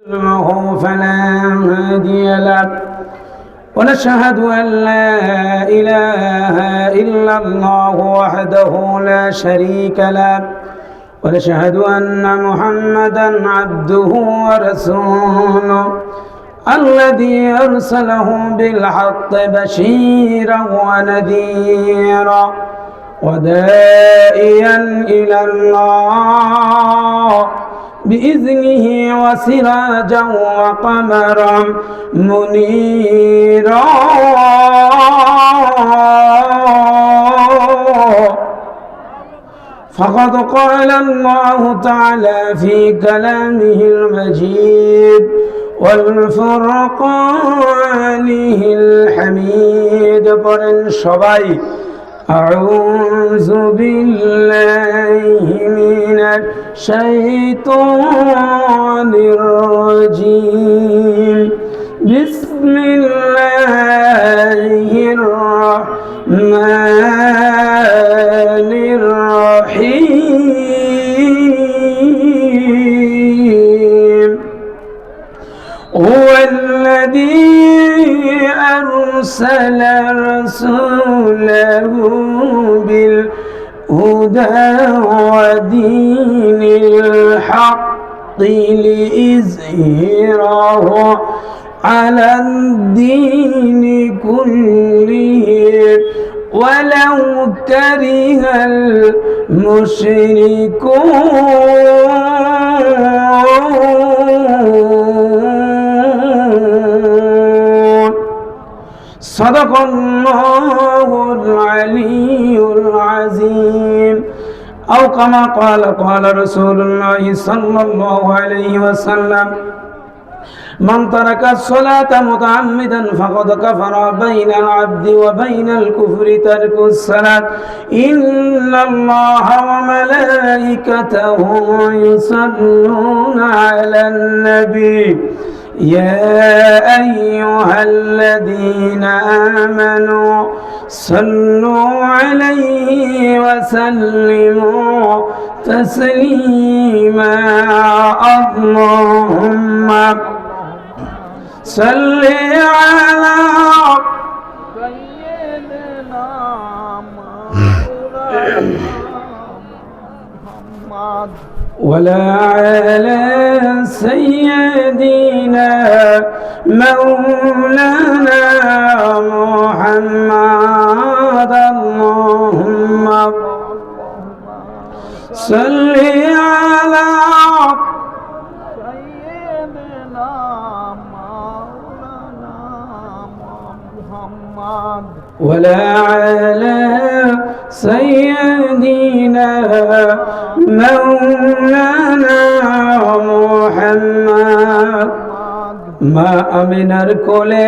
فلا هادي له ونشهد أن لا إله إلا الله وحده لا شريك له ونشهد أن محمدا عبده ورسوله الذي أرسله بالحق بشيرا ونذيرا وداعيا إلى الله بإذنه وسراجا وقمرا منيرا فقد قال الله تعالى في كلامه المجيد والفرقانه الحميد قرن شباي أعوذ بالله من الشيطان الرجيم بسم الله الرحمن الرحيم هو الذي أرسل رسوله بالهدى ودين الحق ليظهره على الدين كله ولو كره المشركون صدق الله العلي العظيم أو كما قال رسول الله صلى الله عليه وسلم من ترك الصلاة متعمدا فقد كفر بين العبد وبين الكفر ترك الصلاة إن الله وملائكته يصلون على النبي يا أيها الذين آمنوا صلوا عليه وسلموا تسليما اللهم صل على سيدنا محمد ولا على سيدنا مولانا محمد اللهم صل على سيدنا مولانا محمد ولا على سيدنا مولانا محمد মা আমিনার কোলে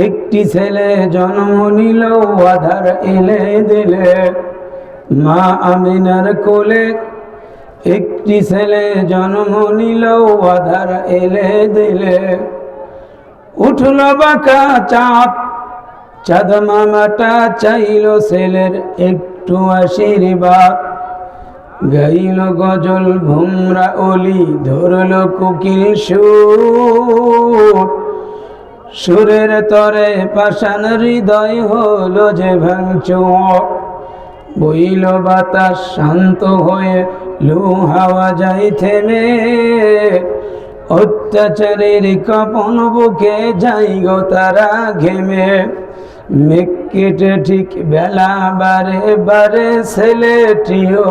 একটি ছেলে জন্ম নিল আধার এলে দিলে মা আমিনার কোলে একটি ছেলে জন্ম নিল আধার এলে দিলে উঠল বাঁকা চাঁদ চাঁদ মামাটা চাইল ছেলের একটু আশীর্বাদ গাইল গজল ভুমরা ওলি ধরল কোকিল সুর সুরের তরে পাষাণ হৃদয় হলো যে ভাঙচুর বইল বাতাস শান্ত হয়ে লু হাওয়া যায় থেমে অত্যাচারের কপন বুকে যাই গো তারা ঘেমে মেঘ কেটে ঠিক বেলা বারে বারে ছেলেটিও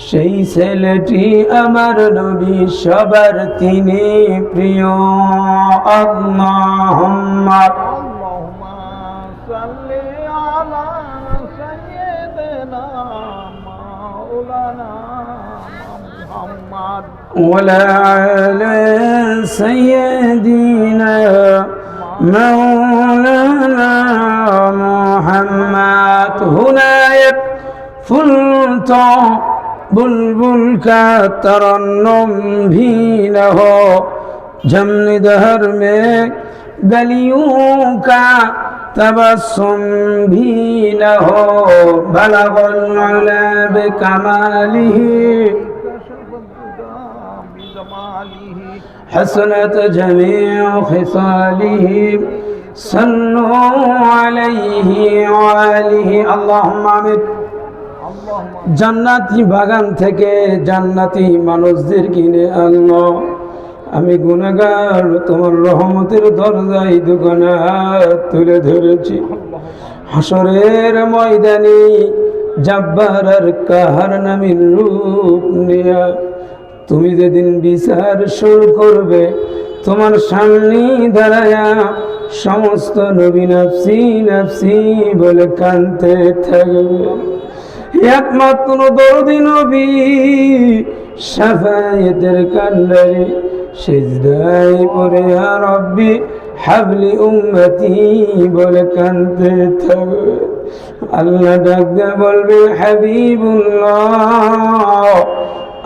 সেই ছেলেটি আমার নবী সবার তিনি প্রিয় আল্লাহুম্মা সাল্লি আলা সাইয়্যিদিনা মাওলানা মুহাম্মদ ওয়ালা আলা সাইয়্যিদিনা مولانا محمد هناك فلت बुलबुल का तरन्नुम भी न हो जमन दहर में गलियों का तबस्सुम भी न हो बलगुल उला बिकमालिही حسنت جميع خصاله صلوا عليه وآله اللهم آمين জান্নাতি বাগান থেকে জান্নাতি মানুষদের কিনে আনলো আমি গুনাহগার তোমার রহমতের দরজায় দুখানা হাত তুলে ধরেছি হাসরের ময়দানে জব্বার আর কাহার নামের রূপ নিয়ে তুমি যেদিন বিচার শুরু করবে তোমার সামনে দাঁড়ায়া সমস্ত নবী নফসি নফসি বলে কাঁদতে থাকবে একমাত্র দরদি নবী শাফায়াতের কান্ডারি সিজদায় পড়ে ইয়া রব্বি হাবলি উম্মতি বলে কাঁদতে থাকবে আল্লাহ ডাকতে বলবে হাবিবুল্লাহ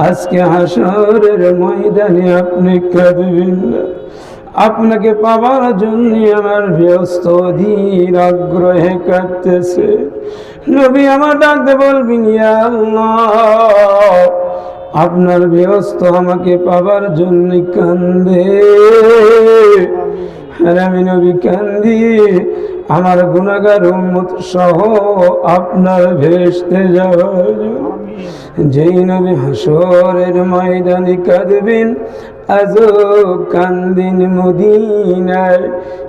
আজকে হাসরের ময়দানে আপনি কাঁদবেন না আপনাকে পাবার জন্য আমার ব্যস্ত অধীর আগ্রহে কাঁদতেছে নবী আমার ডাকতে বলবেন ইয়া আল্লাহ আপনার ব্যস্ত আমাকে পাবার জন্য কান্দে আর আমি নবী কান্দি আমার গুনাহগার উম্মত সহ আপনার ভেস্তে যাওয়ার যেই নবী হাসরের ময়দানে কাঁদবেন আজও কান্দিন মদিনায়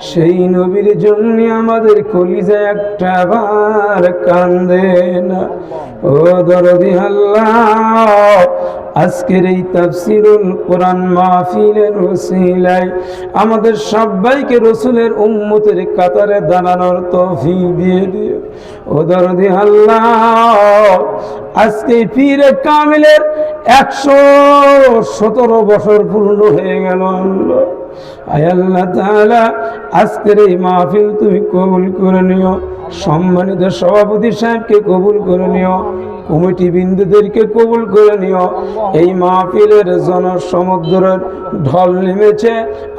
সেই নবীর জন্য আমাদের কলিজায় একটা বার কান্দে না ও দরদি আল্লাহ আজকের এই তাফসীরুল কোরআন মাহফিলের ওসিলায় আমাদের সবাইকে রাসূলের উম্মতের কাতারে দাঁড়ানোর তৌফিক দিয়ে দিও ও দরদি আল্লাহ আজকে পীরে কামিলের 117 বছর পূর্ণ হয়ে গেল আল্লাহ আয় আল্লাহ তাআলা আজকের এই মাহফিল তুমি কবুল করে নিও সম্মানিত সভাপতি সাহেবকে কবুল করে নিও কমিটি বিন্দুদেরকে কবুল করে নিও এই মাহফিলের জনসমুদ্রের ঢল নেমেছে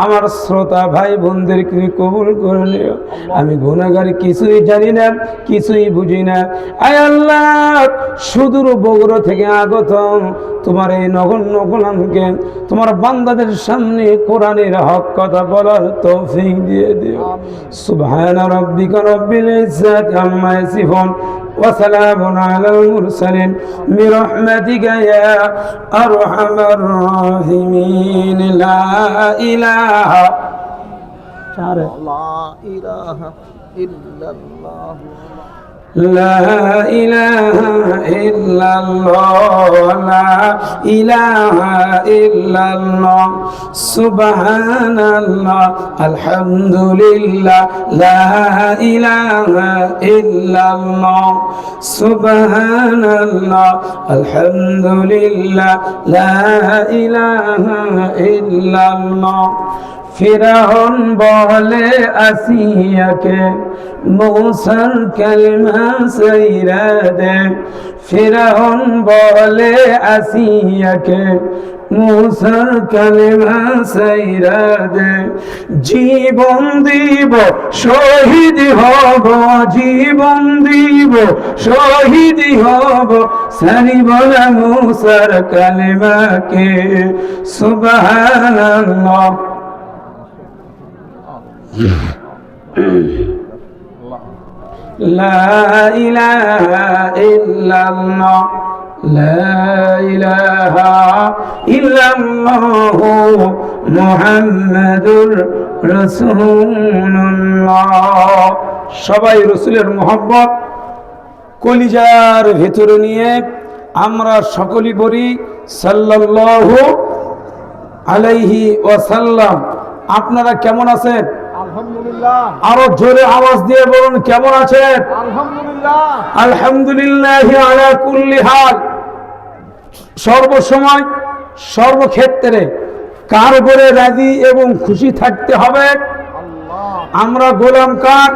আমার শ্রোতা ভাই বোনদেরকে কবুল করে নিও আমি গুনাহগার কিছুই জানি না কিছুই বুঝি না আয় আল্লাহ সুদূর বগুড়া থেকে আগত তোমার এই নগণ্য গোলামকে তোমার বান্দাদের সামনে কোরআনের হক কথা বলার তৌফিক দিয়ে দিও সুবহানা রাব্বিকা রব্বিল ইজ্জাতি আম্মা ইয়াসিফুন وسلام على المرسلين برحمتك يا أرحم الراحمين لا إله إلا الله لا إله إلا الله لا إله إلا الله سبحان الله الحمد لله لا إله إلا الله سبحان الله الحمد لله لا إله إلا الله ফিরাউন বলে আসিয়াকে মূসার কালিমা সাইরা দে ফিরাউন বলে আসিয়াকে মূসার কালিমা সাইরা দে জীবন দিব শহীদ হব জীবন দিব শহীদ হব সারিব না মূসার কালিমাকে সুবহানাল্লাহ لا إله إلا الله لا إله إلا الله محمد رسول الله সবাই রাসূলের মহব্বত কলিজার ভিতরে নিয়ে আমরা সকলেই বলি সাল্লাল্লাহু আলাইহি ওয়াসাল্লাম আপনারা কেমন আছেন আলহামদুলিল্লাহ আরো জোরে আওয়াজ দিয়ে বলুন কেমন আছেন আলহামদুলিল্লাহ আলহামদুলিল্লাহ আলা কুল্লি হাল সর্বসময় সর্বক্ষেত্রে কার উপরে রাজি এবং খুশি থাকতে হবে আল্লাহ আমরা গোলাম কার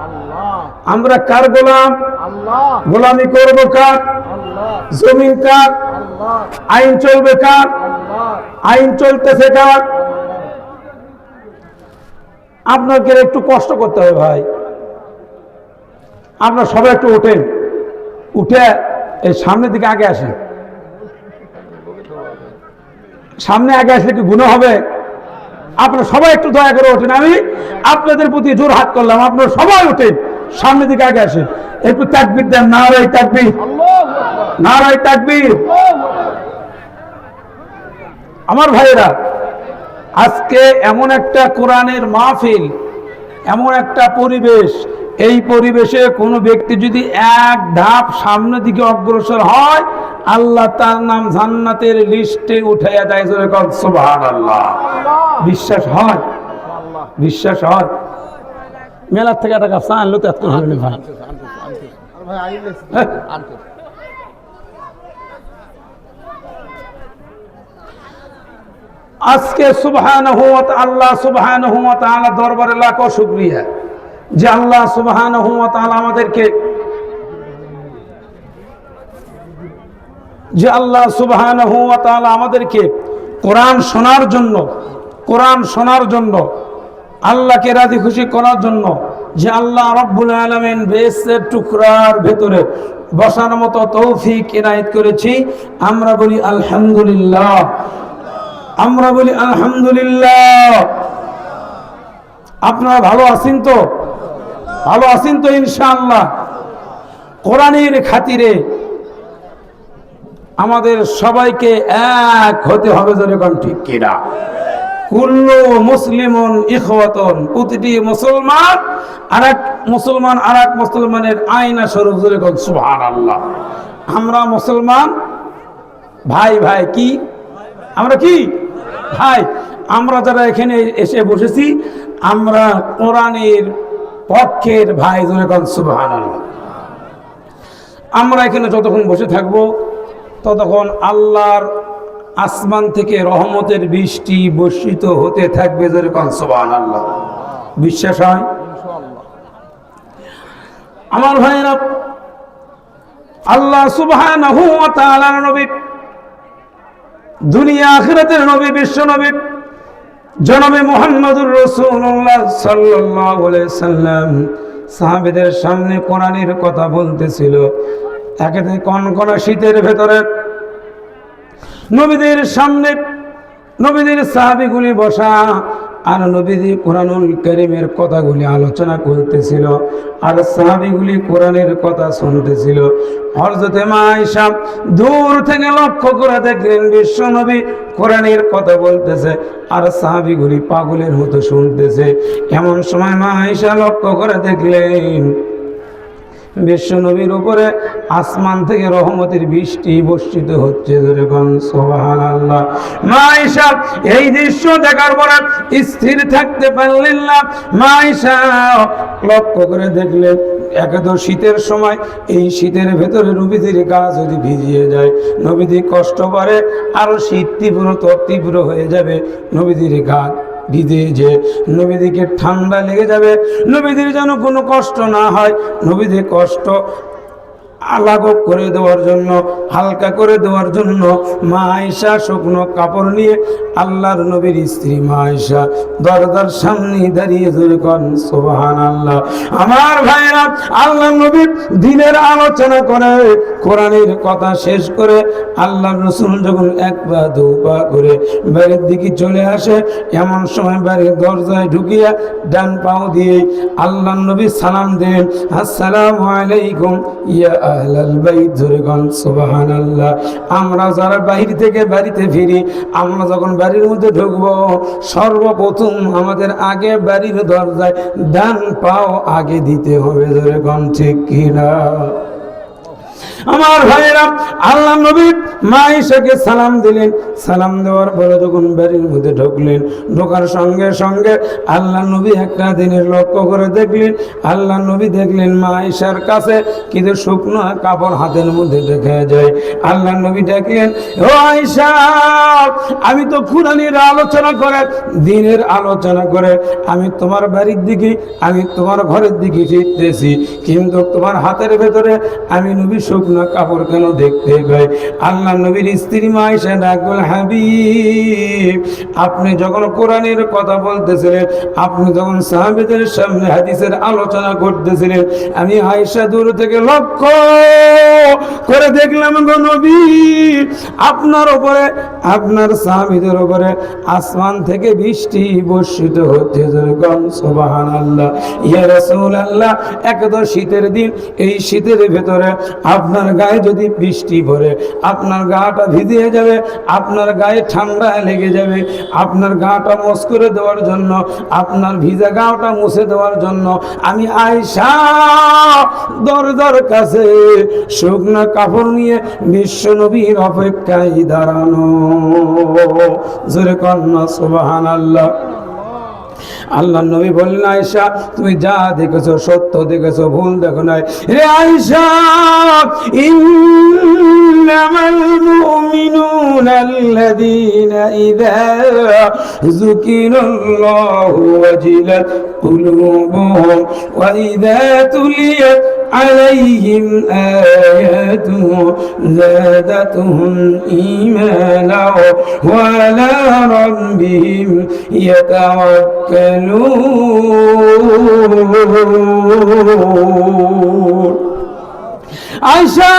আল্লাহ আমরা কার গোলাম আল্লাহ গোলামি করব কার আল্লাহ জমিন কার আল্লাহ আইন চলবে কার আল্লাহ আইন চলতেছে কার আপনাকে একটু কষ্ট করতে হবে ভাই আপনারা সবাই একটু ওঠেন উঠে এই সামনের দিকে আগে আসেন সামনে আগে আসলে কি গুনাহ হবে? আপনারা সবাই একটু দয়া করে ওঠেন, আমি আপনাদের প্রতি জোর হাত করলাম, আপনারা সবাই ওঠেন, সামনের দিকে আগে আসেন, একটু তাকবীর দেন, নারায়ে তাকবীর, নারায়ে তাকবীর। আমার ভাইয়েরা, আজকে এমন একটা কোরআনের মাহফিল, এমন একটা পরিবেশ, এই পরিবেশে কোনো ব্যক্তি যদি এক ধাপ সামনের দিকে অগ্রসর হয়, আল্লাহ তার নাম জান্নাতের লিস্টে উঠাইয়া দেয়। জোরে বলেন সুবহানাল্লাহ। বিশ্বাস হয়? বিশ্বাস হয়? মেলার থেকে একটা গাছ আনলো তো এত হবে না ভাই। আজকে সুবহানাহু ওয়া তাআলা, আল্লাহ সুবহানাহু ওয়া তাআলা দরবারে লাখো শুকরিয়া যে আল্লাহ সুবহানাহু ওয়া তাআলা আমাদেরকে, যে আল্লাহ সুবহানাহু ওয়া তাআলা আমাদেরকে কোরআন শোনার জন্য, কোরআন শোনার জন্য, আল্লাহকে রাজি খুশি করার জন্য, যে আল্লাহ রাব্বুল আলামিন বেহেশতের টুকরার ভেতরে বসার মতো তৌফিক ইনায়েত করেছি। আমরা বলি আলহামদুলিল্লাহ, আমরা বলি আলহামদুলিল্লাহ। আপনারা ভালো আছেন তো? ভালো আছেন তো ইনশাআল্লাহ? কোরআনের খাতিরে আমাদের সবাইকে এক হতে হবে, যেরকম ঠিক কিনা? কুল্লু মুসলিমুন ইখওয়াতুন, প্রতিটি মুসলমান আরেক মুসলমান আরেক মুসলমানের আয়না স্বরূপ। যেরকম সুবহানাল্লাহ। আমরা মুসলমান ভাই, ভাই কি আমরা কি ভাই? আমরা যারা এখানে এসে বসেছি, আমরা কোরআনের পক্ষের ভাই। যেরকম সুবহানাল্লাহ। আমরা এখানে যতক্ষণ বসে থাকবো ততক্ষণ আল্লাহর আসমান থেকে রহমতের বৃষ্টি বর্ষিত হতে থাকবে। যেরকম সুবহানাল্লাহ। বিশ্বাস হয়? আমার ভাইয়েরা, আল্লাহ সুবহানাহু ওয়া তাআলার নবী, দুনিয়া আখিরাতের নবী, বিশ্ব নবী জনাবে মুহাম্মদুর রাসূলুল্লাহ সাল্লাল্লাহু আলাইহি সাল্লাম সাহাবীদের সামনে কোরআনের কথা বলতেছিল। একেতে কনকনা শীতের ভেতরে নবীদের সামনে নবীদের সাহাবীগুলি বসা, আর নবীজি কোরআনুল কারীমের কথাগুলি আলোচনা করতেছিল, আর সাহাবীগুলি কোরআনের কথা শুনতেছিল। হযরতে মা আয়েশা দূর থেকে লক্ষ্য করে দেখলেন বিশ্ব নবী কোরআনের কথা বলতেছে, আর সাহাবীগুলি পাগলের মতো শুনতেছে। এমন সময় মা আয়েশা লক্ষ্য করে দেখলেন বিশ্ব নবীর উপরে আসমান থেকে রহমতের বৃষ্টি বর্ষিত হচ্ছে। যেরকম সুবহানাল্লাহ। মা আয়েশা এই দৃশ্য দেখার পরে স্থির থাকতে পারলেন না। মা আয়েশা লক্ষ্য করে দেখলেন, একে তো শীতের সময়, এই শীতের ভেতরে নবীদের গা যদি ভিজিয়ে যায়, নবীদের কষ্ট করে, আরো শীত তীব্র হয়ে যাবে, নবীদের গা ভিজে যে নবীদিকে ঠান্ডা লেগে যাবে, নবীদের যেন কোনো কষ্ট না হয়, নবীদের কষ্ট লাঘব করে দেওয়ার জন্য, হালকা করে দেওয়ার জন্য মা আয়েশা শুকনো কাপড় নিয়ে আল্লাহর নবীর স্ত্রী মা আয়েশা দরজার সামনে দাঁড়িয়ে যখন সুবহানাল্লাহ। আমার ভাইরা, আল্লাহর নবী দিনের আলোচনা করে কোরআনের কথা শেষ করে আল্লাহর রাসূল যখন এক পা দু পা করে বাড়ির দিকে চলে আসে, এমন সময় বাড়ির দরজায় ঢুকিয়া ডান পাও দিয়ে আল্লাহর নবী সালাম দেন, আসসালামু আলাইকুম ইয়া আহলাল বাইত। যখন সুবহানাল্লাহ। আমরা যারা বাইরে থেকে বাড়িতে ফিরি, আমরা যখন বাড়ির মধ্যে ঢুকবো, সর্বপ্রথম আমাদের আগে বাড়ির দরজায় ডান পাও আগে দিতে হবে। যখন ঠিক কিনা? আমার ভাইয়েরা, আল্লাহ নবী মা আয়েশাকে সালাম দিলেন। সালাম দেওয়ার পরে যখন বাড়ির মধ্যে ঢুকলেন, ঢোকার সঙ্গে সঙ্গে আল্লাহ নবী একটা দিনের লক্ষ্য করে দেখলেন, আল্লাহ নবী দেখলেন মা আয়েশার কাছে কিন্তু শুকনো কাপড় হাতের মধ্যে দেখা যায়। আল্লাহ নবী দেখলেন, ও আয়েশা, আমি তো কোরআনের আলোচনা করে, দিনের আলোচনা করে আমি তোমার বাড়ির দিকে, আমি তোমার ঘরের দিকে ফিরতেছি, কিন্তু তোমার হাতের ভেতরে আমি নবী শুকনো শুকনা কাপড় কেন দেখতে পাই? আল্লাহ নবীর স্ত্রী মা আয়েশা ডাক বলে, হাবিব, আপনি যখন কোরআনের কথা বলতেছিলেন, আপনি যখন সাহাবীদের সামনে হাদিসের আলোচনা করতেছিলেন, আমি আয়েশা দূর থেকে লক্ষ্য করে দেখলাম গো নবী, আপনার উপরে, আপনার সাহাবীদের উপরে আসমান থেকে বৃষ্টি বর্ষিত হচ্ছে। সুবহানাল্লাহ। ইয়া রাসূলুল্লাহ, একদম শীতের দিন, এই শীতের ভেতরে আপনার গায়ে যদি বৃষ্টি পড়ে, আপনার গাটা ভিজে যাবে, আপনার গায়ে ঠান্ডা লেগে যাবে। আপনার গাটা মস করে দেওয়ার জন্য, আপনার ভিজা গাটা মুছে দেওয়ার জন্য আমি আয়েশা দরজার কাছে শুকনা কাপড় নিয়ে বিশ্ব নবীর অপেক্ষায় দাঁড়ানো। জোরে কন্যা সুবহানাল্লাহ। আল্লাহ নবী বললেন, আয়েশা, তুমি যা দেখেছো সত্য দেখেছো, ভুল দেখো নাই। রে আয়েশা, ইন্নামাল মুমিনুনা আল্লাযীনা ইযা যুকিরাল্লাহু ওয়াজিলাত কুলুবুহুম ওয়া ইযা তুলিয়াত عليهم آياته زادتهم إيمانا وعلى ربهم يتوكلون। আয়েশা,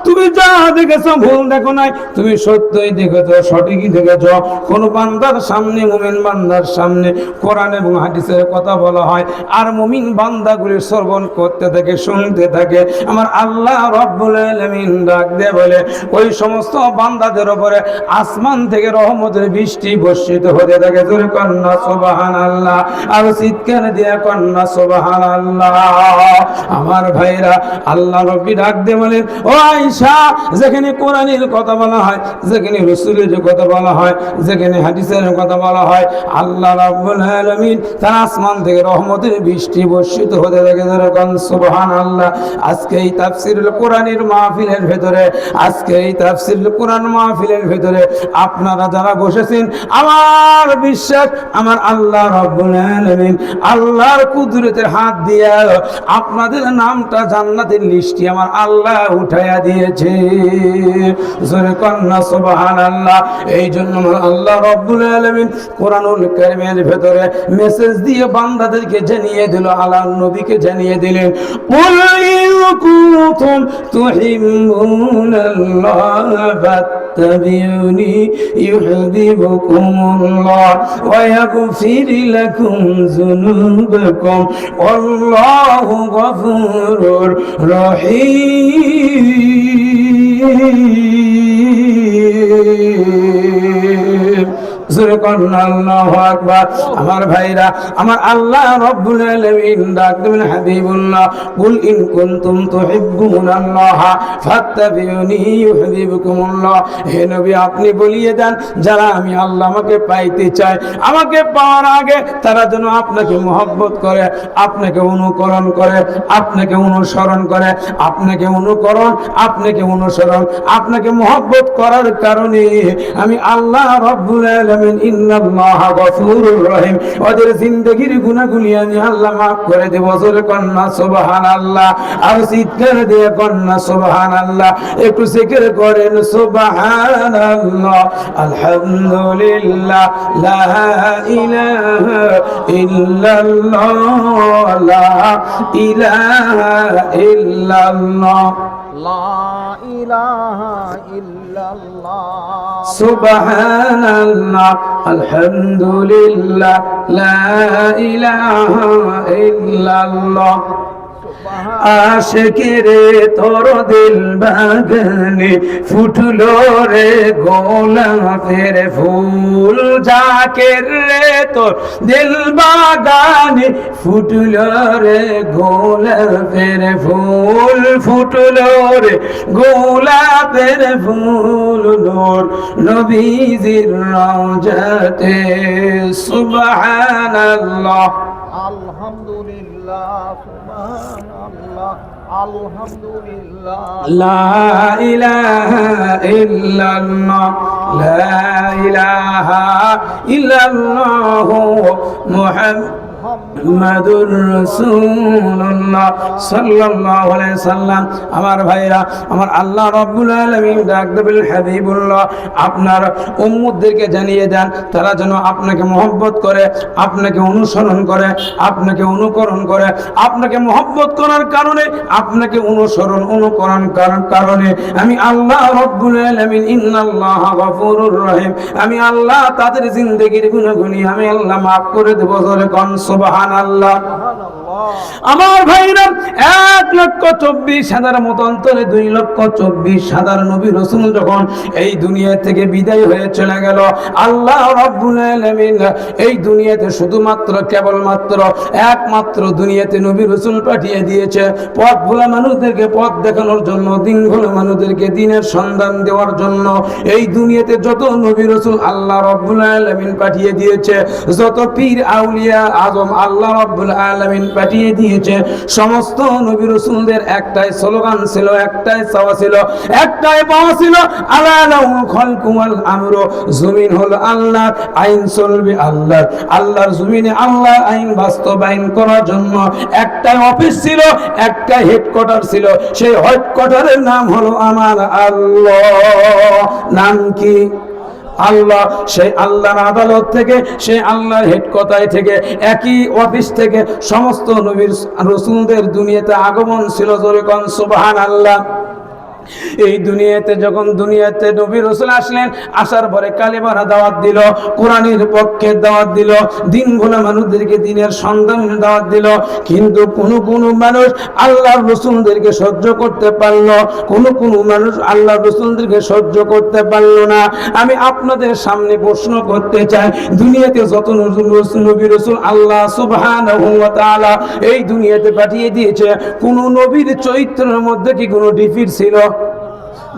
তুমি যা দেখেছো ভুল দেখো নাই, তুমি সত্যই দেখেছো, সঠিকই দেখেছো। কোন বান্দার সামনে, মুমিন বান্দার সামনে কোরআন এবং হাদিসের কথা বলা হয়, আর মুমিন বান্দাগুলি শ্রবণ করতে থাকে, শুনতে থাকে, আমার আল্লাহ রাব্বুল আলামিন ডাক দিয়ে বলে, ওই সমস্ত বান্দাদের উপরে আসমান থেকে রহমতের বৃষ্টি বর্ষিত হতে থাকে। জোরে কন্যা সুবহানাল্লাহ, আর চিৎকার দিয়ে কন্যা সুবহানাল্লাহ। আমার ভাইরা, আল্লাহ রাব্বি ডাক দিয়ে বলেন, ও আয়েশা, যেখানে কোরআনের কথা বলা হয়, যেখানে রাসূলের কথা বলা হয়, যেখানে হাদিসের কথা বলা হয়, আল্লাহ রাব্বুল আলামিন তার আসমান থেকে রহমতের বৃষ্টি বর্ষিত হতে থাকে। সুবহানাল্লাহ। আজকে এই তাফসীরুল কোরআনের মাহফিলের ভেতরে, আজকে এই তাফসীরুল কোরআন মাহফিলের ভেতরে আপনারা যারা বসেছেন, আমার বিশ্বাস, আমার আল্লাহ রাব্বুল আলামিন আল্লাহর কুদরতের হাত দিয়ে আপনাদের নামটা জান্নাতের লিস্টে আমার আল্লাহ উঠাইয়া দিয়েছে। জোরে কন্যা সুবহানাল্লাহ। এই জন্য আল্লাহ রাব্বুল আলামিন কোরআনুল কারীমের ভেতরে মেসেজ দিয়ে বান্দাদেরকে জানিয়ে দিল, আল্লাহ নবীকে জানিয়ে দিলেন, কুল ইন কুনতুম তুহিব্বুনাল্লাহ ফাত্তাবিউনি ইউহিব্বুকুমুল্লাহ ওয়া ইয়াগফির লাকুম যুনুবাকুম আল্লাহু গফুরুর রহিম। জোরে কন্যা আল্লাহু আকবার। আমার ভাইরা, আমার আল্লাহ রাব্বুল আলামিন ডাক দিলেন, হাবিবুল্লাহ, কুল ইন কুনতুম তুহিব্বুনাল্লাহ ফাত্তাবিউনি ইউহিব্বুকুমুল্লাহ। হে নবী, আপনি বলিয়ে দেন, যারা আমি আল্লাহ আমাকে পাইতে চায়, আমাকে পাওয়ার আগে তারা যেন আপনাকে মহব্বত করে, আপনাকে অনুকরণ করে, আপনাকে অনুসরণ করে, আপনাকে অনুকরণ, আপনাকে অনুসরণ, আপনাকে মহব্বত করার কারণে আমি আল্লাহ রাব্বুল আলামিন ইন্নাল্লাহা গফুরুর রহিম, ওদের জিন্দেগীর গুনাহগুলি আমি আল্লাহ মাফ করে দেব। জোরে কন্যা সুবহানাল্লাহ, আর চিৎকার দিয়ে কন্যা সুবহানাল্লাহ। একটু জিকির করেন সুবহানাল্লাহ, আলহামদুলিল্লাহ, লা ইলাহা ইল্লাল্লাহ, লা ইলাহা ইল্লাল্লাহ, লা ইলাহা ইল্লাল্লাহ, সুবহানাল্লাহ, আলহামদুলিল্লাহ, লা ইলাহা ইল্লাল্লাহ। আশিকেরে তোর দিল বাগানে ফুটলো রে গোলাপের ফুল, জাকের রে তোর দিল বাগানে ফুটলো রে গোলাপের ফুল, ফুটলো রে গোলাপের ফুল, নূর নবীজির রওজাতে। সুবহানাল্লাহ, আলহামদুলিল্লাহ, সুবহানাল্লাহ, আলহামদুলিল্লাহ, লা ইলাহা ইল্লাল্লাহ, লা ইলাহা ইল্লাল্লাহ, মুহাম্মাদুর মুহাম্মাদুর রাসূলুল্লাহ সাল্লাল্লাহু আলাইহি সাল্লাম। আমার ভাইরা, আমার আল্লাহ রাব্বুল আলামিন ডাক দেবেন, হাবিবুল্লাহ আপনার উম্মতদেরকে জানিয়ে দেন তারা যেন আপনাকে মহব্বত করে, আপনাকে অনুসরণ করে, আপনাকে অনুকরণ করে। আপনাকে মহব্বত করার কারণে, আপনাকে অনুকরণ করার কারণে আমি আল্লাহ রাব্বুল আলামিন ইন্নাল্লাহা গফুরুর রহিম, আমি আল্লাহ তাদের জিন্দেগির গুনাহগুলি আমি আল্লাহ মাফ করে দেব। জোরে কোন সুবহানাল্লাহ। আমার ভাইরা, 1,24,000 মতান্তরে 2,24,000 নবী রাসূল যখন এই দুনিয়া থেকে বিদায় হয়ে চলে গেল, আল্লাহ রাব্বুল আলামিন এই দুনিয়াতে শুধুমাত্র কেবলমাত্র একমাত্র দুনিয়াতে নবী রাসূল পাঠিয়ে দিয়েছে পথ ভোলা মানুষদেরকে পথ দেখানোর জন্য, দিন ভোলা মানুষদেরকে দিনের সন্ধান দেওয়ার জন্য। এই দুনিয়াতে যত নবী রাসূল আল্লাহ রাব্বুল আলামিন পাঠিয়ে দিয়েছে, যত পীর আউলিয়া আজম আল্লাহ রাব্বুল আলামিন পাঠিয়ে দিয়েছে, সমস্ত নবী রাসূলদের একটাই স্লোগান ছিল, একটাই চাওয়া ছিল, একটাই পাওয়া ছিল, আলা লাহুল খালকু ওয়াল আমরু, জমিন হলো আল্লাহর, আইন চলবে আল্লাহর। আল্লাহর জমিনে আল্লাহর আইন বাস্তবায়ন করার জন্য একটাই অফিস ছিল, একটাই হেডকোয়ার্টার ছিল। সেই হেডকোয়ার্টারের নাম হলো আমার আল্লাহ। নাম কি? আল্লাহ। সেই আল্লাহর আদালত থেকে, সেই আল্লাহর হেডকোয়ার্টার থেকে, একই অফিস থেকে সমস্ত নবীর রাসূলদের দুনিয়াতে আগমন ছিল। জোরে কোন সুবহানাল্লাহ। এই দুনিয়াতে যখন দুনিয়াতে নবী রাসূল আসলেন, আসার পরে কালেমার দাওয়াত দিল, কোরআনের পক্ষে দাওয়াত দিল, দিন ভোলা মানুষদেরকে দিনের সন্ধানের দাওয়াত দিল। কিন্তু কোন মানুষ আল্লাহর রাসূলদেরকে সহ্য করতে পারল, কোন মানুষ আল্লাহর রাসূলদেরকে সহ্য করতে পারল না। আমি আপনাদের সামনে প্রশ্ন করতে চাই, দুনিয়াতে যত নবী রাসূল আল্লাহ সুবহানাহু ওয়া তাআলা এই দুনিয়াতে পাঠিয়ে দিয়েছে, কোন নবীর চরিত্রের মধ্যে কি কোনো ডিফিট ছিল?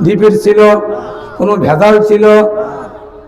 ডিফিট ছিল? কোনো ভেজাল ছিল?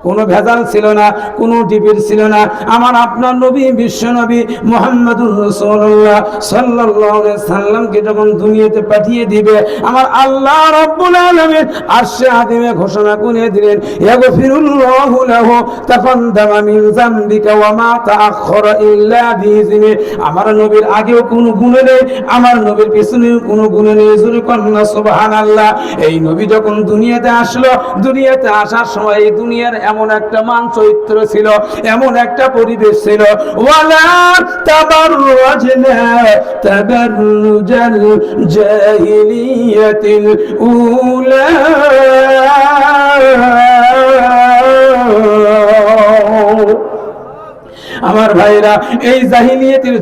কোনো ভেজাল ছিল না, কোনো ডিফিট ছিল না। আমার আপনার নবী, বিশ্ব নবী মুহাম্মদুর রাসূলুল্লাহ সাল্লাল্লাহু আলাইহি সাল্লামকে যখন দুনিয়াতে পাঠিয়ে দিবে, আমার আল্লাহ রাব্বুল আলামিন আরশে আযিমে ঘোষণা করে দিলেন, ইয়াগফিরুল্লাহু লাহু তাকাদ্দামা মিন যামবিকা ওয়া মা তাআখারা ইল্লা বিইজনি। আমার নবীর আগেও কোনো গুনাহ নেই, আমার নবীর পিছনেও কোনো গুনাহ নেই। জোরে কন্না সুবহানাল্লাহ। এই নবী যখন দুনিয়াতে আসলো, দুনিয়াতে আসার সময় এই দুনিয়ার এমন একটা মান চরিত্র ছিল, এমন একটা পরিবেশ ছিল, ওয়ালা তাবাররাজনা তাবাররুজাল জাহিলিয়াতিল উলা। আমার ভাইরা, এই জাহিলিয়াতের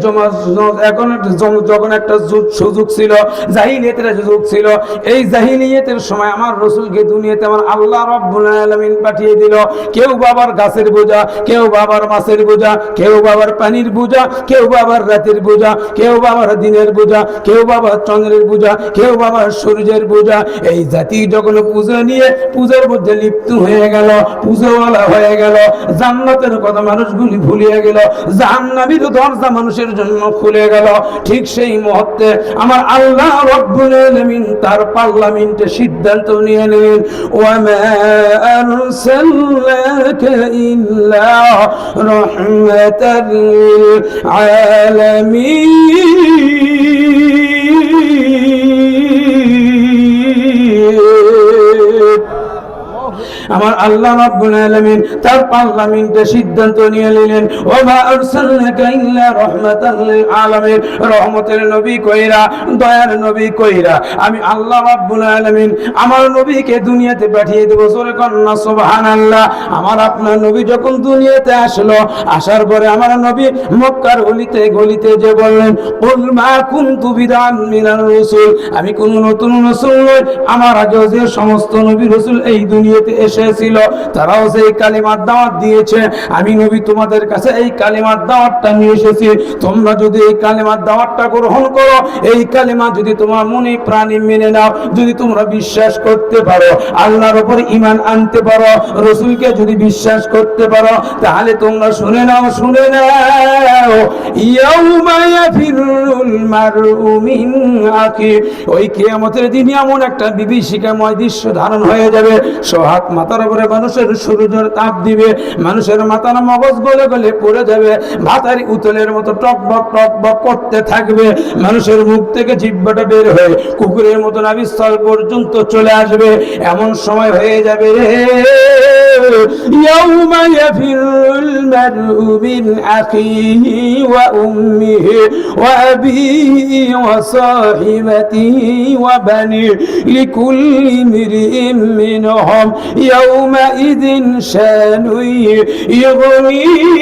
যখন একটা সুযোগ ছিল, জাহিলিয়াতের যুগ ছিল, এই জাহিলিয়াতের সময় আমার রাসূলকে দুনিয়াতে আমার আল্লাহ রাব্বুল আলামিন পাঠিয়ে দিল। কেউ বাবার গাছের বোঝা, কেউ বাবার মাছের বোঝা, কেউ বাবার পানির বোঝা, কেউ বাবার রাতের বোঝা, কেউ বাবার দিনের বোঝা, কেউ বাবার চন্দ্রের বোঝা, কেউ বাবার সূর্যের বোঝা। এই জাতি যখন পূজা নিয়ে পূজার মধ্যে লিপ্ত হয়ে গেল, পূজাওয়ালা হয়ে গেল, জান্নাতের কথা মানুষগুলি ভুলিয়ে গেল, জাহান্নামের দরজা মানুষের জন্য খুলে গেল, ঠিক সেই মুহূর্তে আমার আল্লাহ রাব্বুল আলামিন তার পার্লামেন্টে সিদ্ধান্ত নিয়ে নিলেন, ওয়া মা আরসালনাকা ইল্লা রাহমাতাল লিল আলামিন। আমার আল্লাহ রাব্বুল আলামিন তার পার্লামেন্টে সিদ্ধান্ত নিয়ে নিলেন, ওয়া মা আরসালনাকা ইল্লা রাহমাতাল লিল আলামিন। রহমতের নবী কইরা, দয়ার নবী কইরা আমি আল্লাহ রাব্বুল আলামিন আমার নবীকে দুনিয়াতে পাঠিয়ে দেব। জোরে কন্না সুবহানাল্লাহ। আমার আপনার নবী যখন দুনিয়াতে আসলো, আসার পরে আমার নবী মক্কার গলিতে গলিতে যে বললেন, কুল মা কুনতু বিদান মিনার রাসূল, আমি কোন নতুন রাসূল নই, আমার আগেও যে সমস্ত নবী রাসূল এই দুনিয়াতে এসেছিল তারাও সেই কালিমার দাওয়াত দিয়েছে, আমি নবী তোমাদের কাছে এই কালিমার দাওয়াতটা নিয়ে এসেছি। তোমরা যদি এই কালিমার দাওয়াতটা গ্রহণ করো, এই কালিমা যদি তোমার মনে প্রাণে মেনে নাও, যদি তোমরা বিশ্বাস করতে পারো, আল্লাহর উপর ঈমান আনতে পারো, রাসূলকে যদি বিশ্বাস করতে পারো, তাহলে তোমরা শুনে নাও, শুনে নাও, ইয়াউমা ইয়াফিরুল মারউ মিন আখি। ওই কিয়ামতের দিনে এমন একটা বিভীষিকাময় দৃশ্য ধারণ হয়ে যাবে, সোহাত মাথার উপরে মানুষের সূর্যের তাপ দিবে, মানুষের মাথার মগজ গলে গলে পড়ে যাবে, ভাতারি উতলের মতো টকবক টকবক করতে থাকবে, মানুষের মুখ থেকে জিহ্বাটা বের হয়ে কুকুরের মতো নাভিস্থল পর্যন্ত চলে আসবে। এমন সময় হয়ে যাবে রে, ইয়াউমা ইয়াফিরুল মারউ মিন আখিহি ওয়া উম্মিহি ওয়া আবিহি ওয়া সাহিবাতিহি ওয়া বানিহি লিকুল্লি ইমরিইন মিনহুম ইয়াউমাইযিন শানুন ইউগনিহি।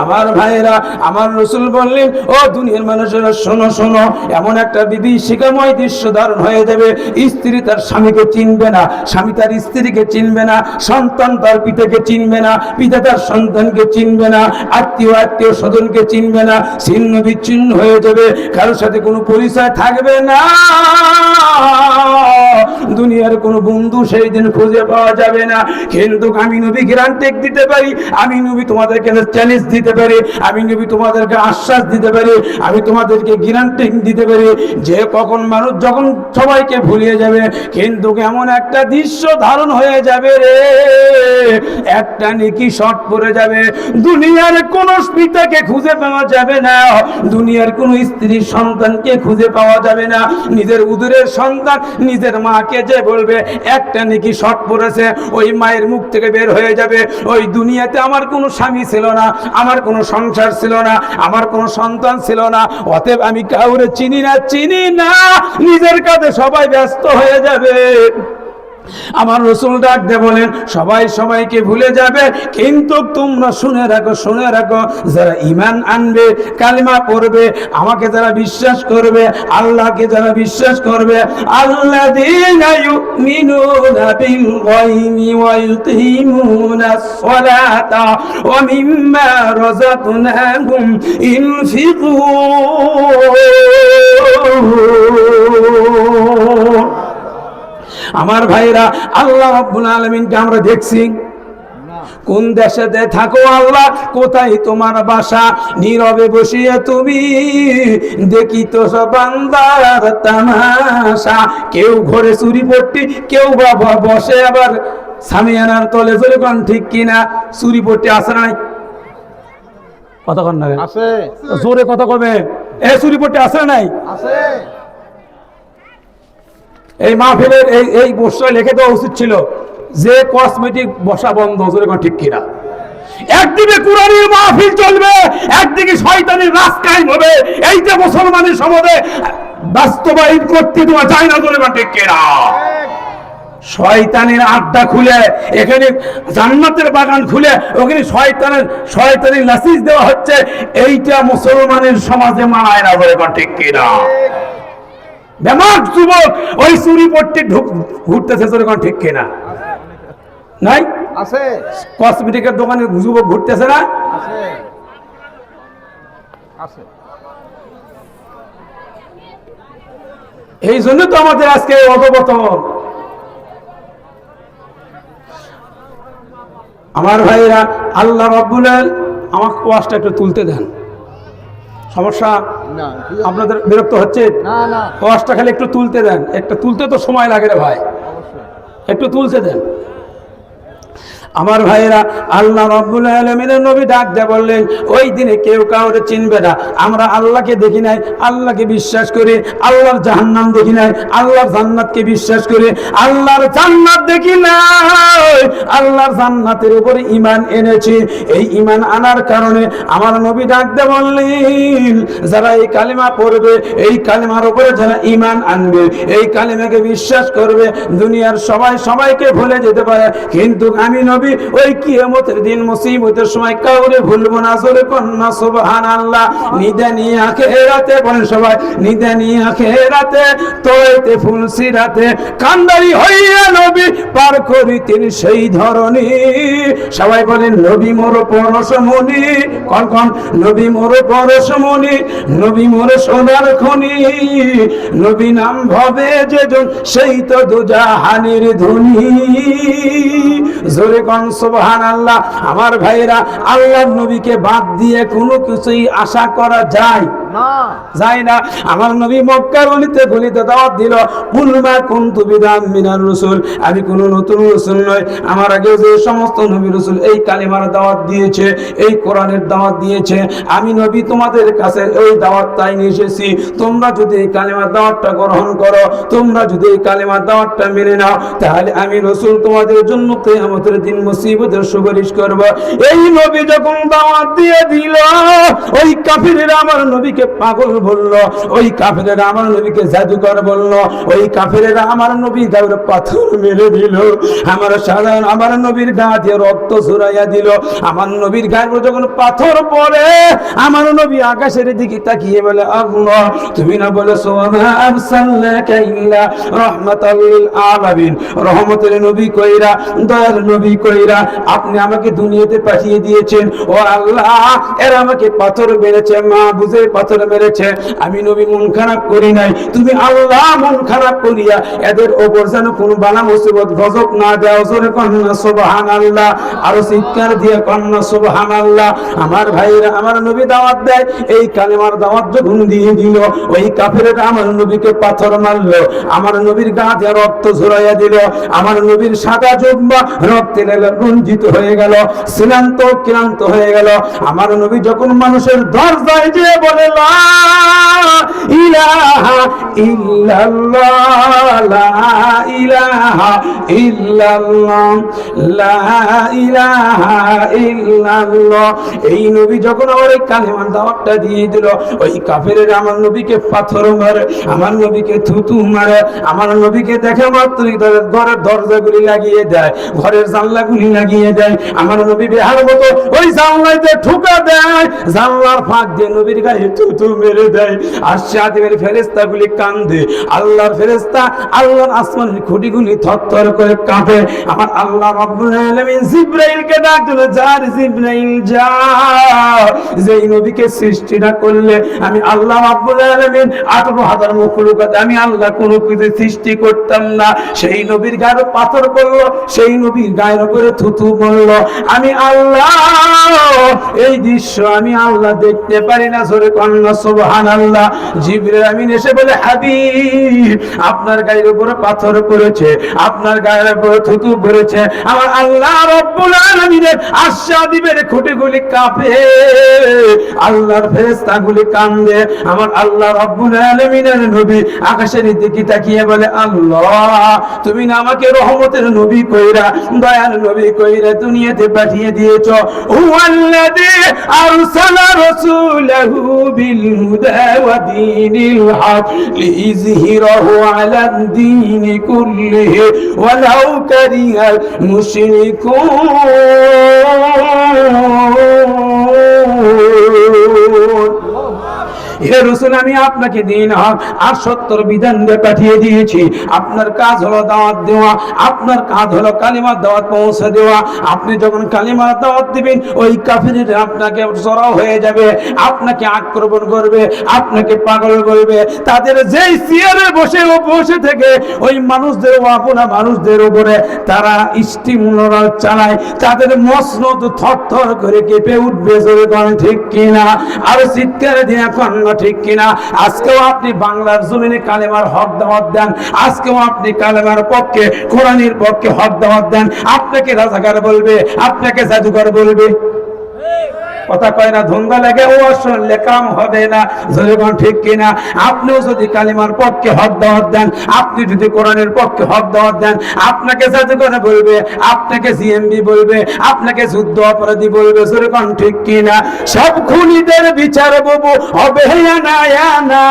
আমার ভাইরা, আমার রাসূল বললেন, ও দুনিয়ার মানুষেরা শোনো শোনো, এমন একটা বিভীষিকাময় দৃশ্য ধারণ হয়ে যাবে। স্ত্রী তার স্বামীকে চিনবে না, স্বামী তার স্ত্রীকে চিনবে না, সন্তান তার পিতাকে চিনবে না, পিতা তার সন্তানকে চিনবে না, আত্মীয় আত্মীয় স্বজনকে চিনবে না, ছিন্ন বিচ্ছিন্ন হয়ে যাবে, কারোর সাথে কোনো পরিচয় থাকবে না। দুনিয়ার কোনো বন্ধু সেই দিন খুঁজে পাওয়া যাবে না। কিন্তু আমি নবী গ্যারান্টি দিতে পারি, আমি নবী তোমাদেরকে চ্যালেঞ্জ দিতে পারি, আমি নবী তোমাদেরকে আশ্বাস দিতে পারি, আমি তোমাদেরকে গ্যারান্টি দিতে পারি যে কখন মানুষ যখন সবাইকে ভুলিয়ে যাবে, কিন্তু এমন একটা দৃশ্য ধারণ হয়ে যাবে রে, একটা নেকি শর্ট পড়ে যাবে। দুনিয়ার কোন পিতাকে খুঁজে পাওয়া যাবে না, দুনিয়ার কোন স্ত্রী সন্তানকে খুঁজে পাওয়া যাবে না। নিজের উদরের সন্তান নিজের মাকে যে বলবে একটা নেকি শর্ট পড়েছে, ওই মায়ের মুখ থেকে বের হয়ে যাবে, ওই দুনিয়াতে আমার কোনো স্বামী ছিল না, আমার কোনো সংসার ছিল না, আমার কোনো সন্তান ছিল না, অতএব আমি কাউরে চিনি না, নিজের কাছে সবাই ব্যস্ত হয়ে যাবে। আমার রাসূল ডাক দিয়ে বলেন, সবাই সবাইকে ভুলে যাবে, কিন্তু তোমরা শুনে রাখো, যারা ঈমান আনবে, কালিমা পড়বে, আমাকে যারা বিশ্বাস করবে, আল্লাহকে যারা বিশ্বাস করবে, আল্লাযীনা ইউমিনুনা বিল গায়বি ওয়া ইউকিমুনাস সালাতা ওয়া মিম্মা রাযাকনাহুম ইউনফিকুন। আমার ভাইরা, আল্লাহ রাব্বুল আলামিনকে আমরা দেখছি। কোন দেশেতে থাকো আল্লাহ, কোথায় তোমার বাসা, নীরবে বসিয়ে তুমি দেখিত সব বান্দার তামাশা। কেউ ঘরে চুরি পট্টি, কেউ বাবা বসে আবার সামিয়ানার তলে, জোরে কোন ঠিক কিনা? চুরি পট্টি আছে নাই? কথা কন না আছে, জোরে কথা কবে, এ চুরি পট্টি আছে নাই? আছে। এই মাহফিলের এই বর্ষায় লিখে দেওয়া উচিত ছিল যে কসমেটিক বসা বন্ধ, ঠিক কিনা? একদিকে কুরআনের মাহফিল চলবে, একদিকে শয়তানের রাজ কায়েম হবে। এই যে মুসলমানের সমাজে বাস্তবায়ন করতে দেওয়া যায় না, ঠিক কিনা? শয়তানের আড্ডা খুলে, এখানে জান্নাতের বাগান খুলে ওখানে শয়তানের লাসিস দেওয়া হচ্ছে, এইটা মুসলমানের সমাজে মানায় না, ঠিক কিনা? বেমাক যুবক ওই চুরি পট্টি ঘুরতেছে, ঠিক কিনা? নাই? আছে। কসমেটিকের দোকানে যুবক ঘুরতেছে না? আছে, আছে। এই জন্য তো আমাদের আজকে অধপতন। আমার ভাইরা, আল্লাহ রাব্বুল আলামিন আমাকে ওয়াজটা একটু তুলতে দেন। সমস্যা না, আপনাদের বিরক্ত হচ্ছে? না না, ওয়াজটা খালি একটু তুলতে দেন, একটু তুলতে তো সময় লাগে রে ভাই, অবশ্যই একটু তুলতে দেন। আমার ভাইরা, আল্লাহ রাব্বুল আলামিনের নবী ডাক দিয়ে বললেন, ওই দিনে কেউ কাউরে চিনবে না। আমরা আল্লাহকে দেখি নাই, আল্লাহকে বিশ্বাস করি, আল্লাহর জাহান্নাম দেখি নাই, আল্লাহর জান্নাতকে বিশ্বাস করি, আল্লাহর জান্নাত দেখি নাই, আল্লাহর জান্নাতের উপরে ঈমান এনেছি। এই ঈমান আনার কারণে আমার নবী ডাক দিয়ে বললেন, যারা এই কালিমা পড়বে, এই কালিমার উপরে যারা ঈমান আনবে, এই কালিমাকে বিশ্বাস করবে, দুনিয়ার সবাই সবাইকে ভুলে যেতে পারে, কিন্তু আমি নবী ওই কিয়ামতের দিন মুসিবতের সময় কাউরে ভুলবো না। জোরে কন্না সুবহানাল্লাহ। নিদানি আখিরাতে, বলেন সবাই, নিদানি আখিরাতে তোইতে ফুলসি রাতে কান্দারি হইয়া নবী পার করিতেন সেই ধরনী। সবাই বলেন, নবী মোর পরশমণি, কোন কোন? নবী মোর পরশমণি, নবী মোর সোনার খনি, নবী নাম ভবে যেজন সেই তো দুজাহানের ধনী। জোরে কোন সুবহানাল্লাহ। আমার ভাইরা, আল্লাহর নবীকে বাদ দিয়ে কোনো কিছুই আশা করা যায় না যায় না। আমার নবী মক্কার গলিতে গলিতে দাওয়াত দিল, কুল মা কুনতু বিদআম মিনার রাসূল, আমি কোন নতুন রাসূল নই, আমার আগে যে সমস্ত নবী রাসূল এই কালিমার দাওয়াত দিয়েছে, এই কোরআনের দাওয়াত দিয়েছে, আমি নবী তোমাদের কাছে ওই দাওয়াতটাই নিয়ে এসেছি। তোমরা যদি এই কালিমার দাওয়াতটা গ্রহণ করো, তোমরা যদি এই কালিমার দাওয়াতটা মেনে নাও, তাহলে আমি রাসূল তোমাদের জন্য কিয়ামতের দিন মুসিবতের সুপারিশ করব। এই নবী যখন দাওয়াত দিয়ে দিল, ওই কাফিরেরা আমার নবীকে পাগল বলল, ওই কাফিরেরা আমার নবীকে জাদুকর বলল, ওই কাফিরেরা আমার নবীর গায়ে পাথর মেরে দিল, আমার নবীর গা দিয়ে রক্ত ঝরাইয়া দিল। আমার নবীর গায়ে যখন পাথর পড়ে, আমার নবী আকাশের দিকে তাকিয়ে বলে, আল্লাহ তুমি না বলে সোমা আরসালনাকা ইল্লা রাহমাতাল লিল আলামিন, রহমতের নবী কইরা, দয়ার নবী কইরা আপনি আমাকে দুনিয়াতে পাঠিয়ে দিয়েছেন। ও আল্লাহ, এরা আমাকে পাথর মেরেছে, মা বুঝে পাথর মেরেছে, আমি নবী মন খারাপ করি নাই, তুমি আল্লাহ মন খারাপ করিয়া এদের ওপর যেন কোনো বালা মুসিবত গজব না দেও। জোরে কন্না সুবহানাল্লাহ, আরো চিৎকার দিয়ে কন্না সুবহানাল্লাহ। আমার ভাইরা, আমার নবী দাওয়াত দেয়, এই কালেমার দাওয়াত যখন দিয়ে দিল, ওই কাফেররা আমার নবীকে পাথর মারলো, আমার নবীর গা দিয়ে রক্ত ঝরাইয়া দিল, আমার নবীর সাদা জুব্বা রক্তে রঞ্জিত হয়ে গেল, শ্রান্ত ক্লান্ত হয়ে গেল। আমার নবী যখন মানুষের দরজায় যেয়ে বলে, লা ইলাহা ইল্লাল্লাহ, লা ইলাহা ইল্লাল্লাহ, লা ইলাহা ইল্লাল্লাহ, এই নবী যখন আমার এই কালেমার দাওয়াতটা দিয়ে দিল, ওই কাফেরেরা আমার নবীকে পাথর মারে, আমার নবীকে থুতু মারে, আমার নবীকে দেখে মাত্রই ঘরের দরজাগুলি লাগিয়ে দেয়, ঘরের জানলাগুলি লাগিয়ে দেয়, আমার নবী বেহার মতো ওই জানলাতে ঠুকা দেয়, জানলার ফাঁক দিয়ে নবীর গায়ে থুতু মেরে দেয়। আর সাথীদের ফেরেশতাগুলি কান্দে, আল্লাহর ফেরেশতা, আল্লাহর আসমানের খুঁটিগুলি থরথর করে কাঁপে। আমার আল্লাহ রাব্বুল আলামিন জিবরাইলকে ডাক দিল, যার জিবরাইল যা, যেই নবীকে সৃষ্টিটা করলে আমি আল্লাহ রাব্বুল আলামিন 18,000 মখলুকাত আমি আল্লাহ কোনো কিছু সৃষ্টি করতাম না, সেই নবীর গায়ে পাথর করলো, সেই নবীর গায়ের উপরে থুতু বললো, আমি আল্লাহ এই দৃশ্য আমি আল্লাহ দেখতে পারি না। জোরে কন্না সুবহানাল্লাহ। জিবরাইল আমিন এসে বলে, হাবিব আপনার গায়ের উপরে পাথর পড়েছে, আপনার গায়ের উপরে থুতু পড়েছে। আমার আল্লাহ রাব্বুল আলামিনের আশাদিবের খুঁটিগুলি কাঁপে, আল্লাহর ফেরেশতাগুলি কান্দে। আমার আল্লাহ রাব্বুল আলামিনের নবী আকাশের দিকে তাকিয়ে বলে, আল্লাহ তুমি না আমাকে রহমতের নবী কইরা, দয়ার নবী কইরা দুনিয়াতে পাঠিয়ে দিয়েছো। হুয়াল্লাযী আরসালা রাসূলাহু বিল হুদা ওয়া দীনিল হক লিইযহিরাহু আলাদ দীনি কুল্লিহি ওয়ালাউ কারিহাল মুশরিকুন। হে রাসূল, আমি আপনাকে দিন হক আর সত্যর বিধান দিয়ে পাঠিয়ে দিয়েছি। আপনার কাজ হলো দাওয়াত দেওয়া, আপনার কাজ হলো কালিমার দাওয়াত পৌঁছে দেওয়া। আপনি যখন কালিমার দাওয়াত দিবেন, ওই কাফিররা আপনাকে জড়ো হয়ে যাবে, আপনাকে আক্রমণ করবে, আপনাকে পাগল করবে। তাদের যেই চেয়ারে বসে থেকে ওই মানুষদের, আপনা মানুষদের উপরে তারা স্টিমুলার চালায়, তাদের মসনদ থরথর করে কেঁপে উঠবে। জোরে বলেন ঠিক কিনা? আর চিৎকার দিয়ে এখন ঠিক কিনা? আজকেও আপনি বাংলার জমিনে কালেমার হক দাওয়াত দেন, আজকেও আপনি কালেমার পক্ষে, কোরআনের পক্ষে হক দাওয়াত দেন। আপনাকে রাজাকার বলবে, আপনাকে জাদুকর বলবে, কথা কয় না, ধন্দা লাগে, ও শুনলে কাম হবে না। জনগণ ঠিক কিনা? আপনিও যদি কালিমার পক্ষে হক দাওয়াত দেন, আপনি যদি কোরআনের পক্ষে হক দাওয়াত দেন, আপনাকে জাদুকর বলবে, আপনাকে জিএমবি বলবে, আপনাকে যুদ্ধ অপরাধী বলবে। জনগণ ঠিক কিনা? সব খুনিদের বিচার বাবু হবে না,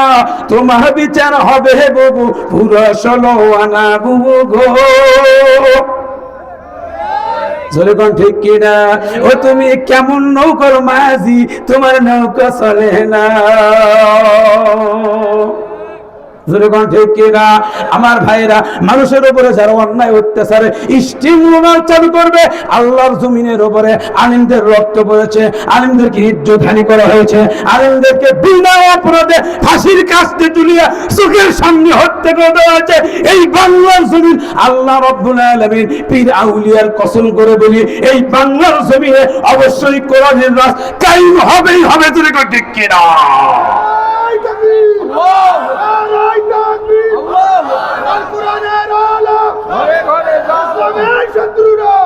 তোমার বিচার হবে বাবু পুরো 16 আনা বুবু গো। জনগণ ঠিক কিনা? ও তুমি কেমন নৌকার মাঝি, তোমার নৌকা চলে না। জনগণ ঠিক কিনা? আমার ভাইরা, মানুষের উপরে যারা অন্যায় অত্যাচারে স্টিমুলার চালু করবে, আল্লাহর জমিনের উপরে আলিমদের রক্ত পড়েছে, আলিমদেরকে ইজ্জতহানি করা হয়েছে, আলিমদেরকে বিনা অপরাধে ফাঁসির কাস্তে ঝুলিয়ে চোখের সামনে হত্যা করে দেওয়া হয়েছে। এই বাংলার জমিন, আল্লাহ রাব্বুল আলামিন পীর আউলিয়ার কসম করে বলি, এই বাংলার জমিনে অবশ্যই কোরআনের রাজ কায়েম হবেই হবে। জনগণ ঠিক কিনা? নারায়ে তাকবীর, নারায়ে তাকবীর, আল কোরআনের আলো ঘরে ঘরে ইসলামের শত্রুরা,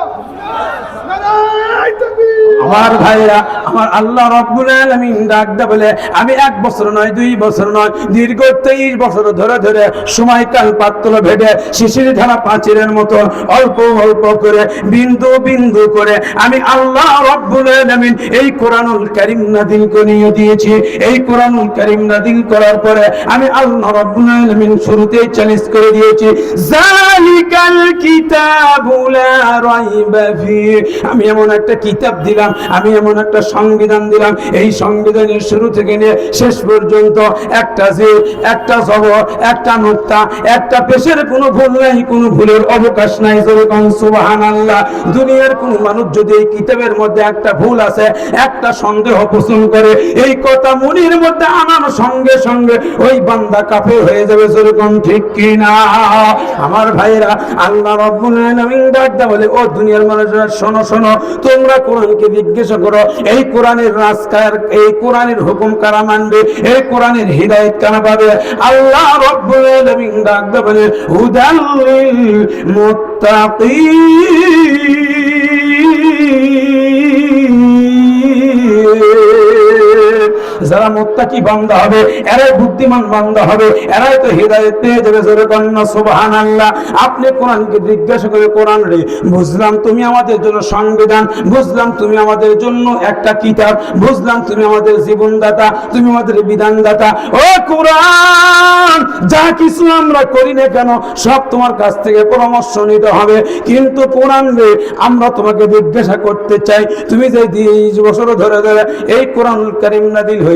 নারায়ে তাকবীর। আমার ভাইরা, আমার আল্লাহ রাব্বুল আলামিন ডাকতে বলে, আমি 1 বছর নয় 2 বছর নয়, দীর্ঘ 23 বছর ধরে ধরে সময়কাল পাত্র ভেদে শিশির ধারা পাঁচিলের মতো অল্প অল্প করে বিন্দু বিন্দু করে আমি আল্লাহ রাব্বুল আলামিন এই কোরআনুল কারীম নাযিল করে দিয়েছি। এই কোরআনুল কারীম নাযিল করার পরে আমি আল্লাহ রাব্বুল আলামিন শুরুতেই চ্যালেঞ্জ করে দিয়েছি, যালিকাল কিতাবু লা রাইবা ফিহি। আমি এমন একটা কিতাব দিলাম, আমি এমন একটা সংবিধান দিলাম, এই সংবিধানের শুরু থেকে নিয়ে শেষ পর্যন্ত একটা জির, একটা জবর, একটা নুক্তা, একটা পেশের কোনো ভুল নাই, কোনো ভুলের অবকাশ নাই। যেরকম সুবহানাল্লাহ। দুনিয়ার কোন মানুষ যদি এই কিতাবের মধ্যে একটা ভুল আছে, একটা সন্দেহ পোষণ করে, এই কথা মনের মধ্যে আনার সঙ্গে সঙ্গে ওই বান্দা কাফের হয়ে যাবে। যেরকম ঠিক কি না আমার ভাইরা? আল্লাহ রাব্বুল আলামিন ডাকতে বলে, ও দুনিয়ার মানুষেরা শোনো শোনো, তোমরা কোরআনকে জিজ্ঞাসা করো, এই কোরআনের রাজকার, এই কোরআনের হুকুম কারা মানবে, এই কোরআনের হিদায়াত কারা পাবে? আল্লাহ রাব্বুল আলামিন ডাকতে বলে, হুদাল লিল মুত্তাকিন। যারা মুত্তাকি বান্দা হবে, এরাই বুদ্ধিমান বান্দা হবে, এরাই তো হিদায়াত পেয়ে যাবে। জোরে কন্না সুবহানাল্লাহ। আপনি কোরআনকে জিজ্ঞাসা করে, কোরআন রে বুঝলাম তুমি আমাদের জন্য সংবিধান, বুঝলাম তুমি আমাদের জন্য একটা কিতাব, বুঝলাম তুমি আমাদের জীবনদাতা, তুমি আমাদের বিধানদাতা। ও কোরআন, যা কিছু আমরা করি না কেন সব তোমার কাছ থেকে পরামর্শ নিতে হবে। কিন্তু কোরআন রে, আমরা তোমাকে জিজ্ঞাসা করতে চাই, তুমি যে 20 বছর ধরে ধরে এই কোরআনুল কারীম নাযিল হয়েছে,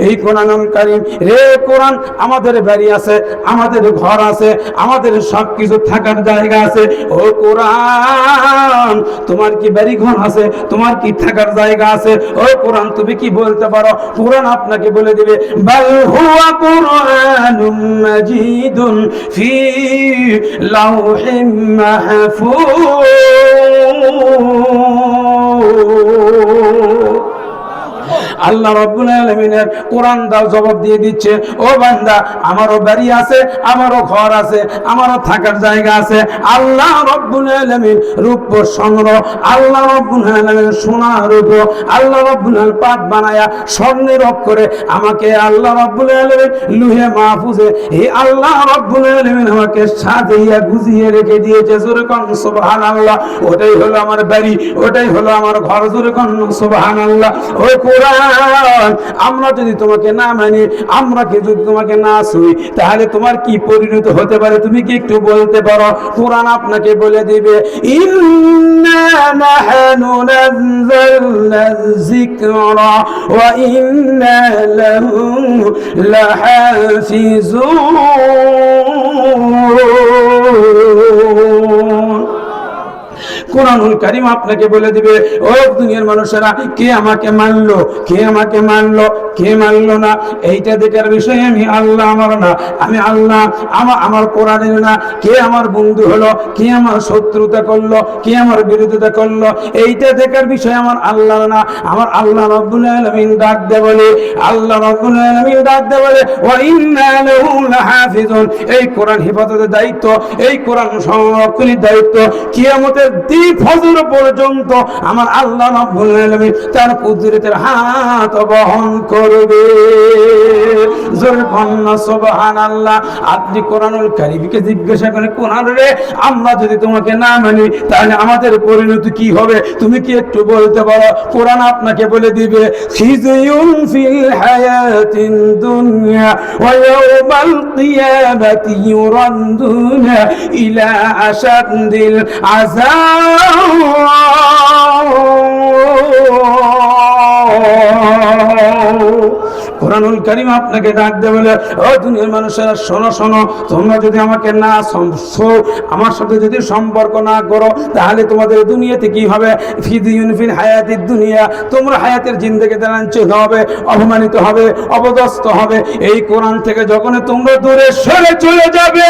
এই কোরআনুল কারীম রে, কোরআন আমাদের বাড়ি আছে, আমাদের ঘর আছে, আমাদের সব কিছু থাকার জায়গা আছে। ও কোরআন, তোমার কি বাড়ি ঘর আছে? তোমার কি থাকার জায়গা আছে? ও কোরআন, তুমি কি বলতে পারো? কোরআন আপনাকে বলে দিবে, বাল হুয়া কুরআনুম মাজিদুন ফি লাউহিম মাহফুজ। আল্লাহ রাব্বুল আলামিনের কোরআন দাও জবাব দিয়ে দিচ্ছে, ও বান্দা, আমারও বাড়ি আছে, আমারও ঘর আছে, আমারও থাকার জায়গা আছে। আল্লাহ রাব্বুল আলামিন রূপ সংগ্রহ, আল্লাহ রাব্বুল আলামিন সোনা রূপ, আল্লাহ রাব্বুল আলামিন পাত বানায়া স্বর্ণের অক্ষরে আমাকে আল্লাহ রাব্বুল আলামিন লুহে মাহফুজে এই আল্লাহ রাব্বুল আলামিন আমাকে সাজিয়ে গুজিয়ে রেখে দিয়েছে। জোরে কোন সুবহানাল্লাহ। ওটাই হলো আমার বাড়ি, ওটাই হলো আমার ঘর। জোরে কোন সুবহানাল্লাহ। ও কোরআন, আমরা যদি তোমাকে না মানি, আমরা কি যদি তোমাকে না শুই, তাহলে তোমার কি পরিণত হতে পারে? তুমি কি একটু বলতে পারো? কোরআন আপনাকে বলে দিবে, ইন্না নাহনু নাযালনা যিকরা ওয়া ইন্না লাহু লাহাফিজুন। কোরআনুল কারীম আপনাকে বলে দিবে, ও দুনিয়ার মানুষেরা, কে আমাকে মানলো, কে আমাকে মানলো, কে মানলো না, এইটা দেখার বিষয় আমি আল্লাহ। আমার না, আমি আল্লাহ। আমার কোরআনের না, কে আমার বন্ধু হলো, কে আমার শত্রুতা করলো, কে আমার বিরোধিতা করলো, এইটা দেখার বিষয় আমার আল্লাহ না। আমার আল্লাহ রাব্বুল আলামিন ডাক দে বলে, আল্লাহ রাব্বুল আলামিন ডাক দে বলে, ওয়া ইন্না লাহু লাহাফিজুন। এই কোরআন হেফাজতের দায়িত্ব, এই কোরআন সংরক্ষণের দায়িত্ব কিয়ামতের দিন ফজর পর্যন্ত আমার আল্লাহ রাব্বুল আলামিন তার কুদরতের হাত বহন করবে। জোরে কন্না সুবহানাল্লাহ। আপনি কোরআনুল কারীমকে জিজ্ঞাসা করেন, কোরআন রে, আমরা যদি তোমাকে না মানি, তাহলে আমাদের পরিণতি কি হবে? তুমি কি একটু বলতে পারো? কোরআন আপনাকে বলে দিবে, খিজয়ুন ফিল হায়াতিন দুনিয়া ওয়া ইয়াউমাল কিয়ামাতি ইউরাদুনা ইলা আশাদ্দিল কোরআনুল কারীম আপনাকে ডাক দেবে বলে, ও দুনিয়ার মানুষেরা, শোনো শোনো, তোমরা যদি আমাকে না আমার সাথে যদি সম্পর্ক না করো, তাহলে তোমাদের দুনিয়াতে কি হবে? ফিদিউন ফিল হায়াতিদ দুনিয়া, তোমরা হায়াতের জিন্দেগিতে লাঞ্ছিত হবে, অপমানিত হবে, অপদস্থ হবে। এই কোরআন থেকে যখন তোমরা দূরে সরে চলে যাবে,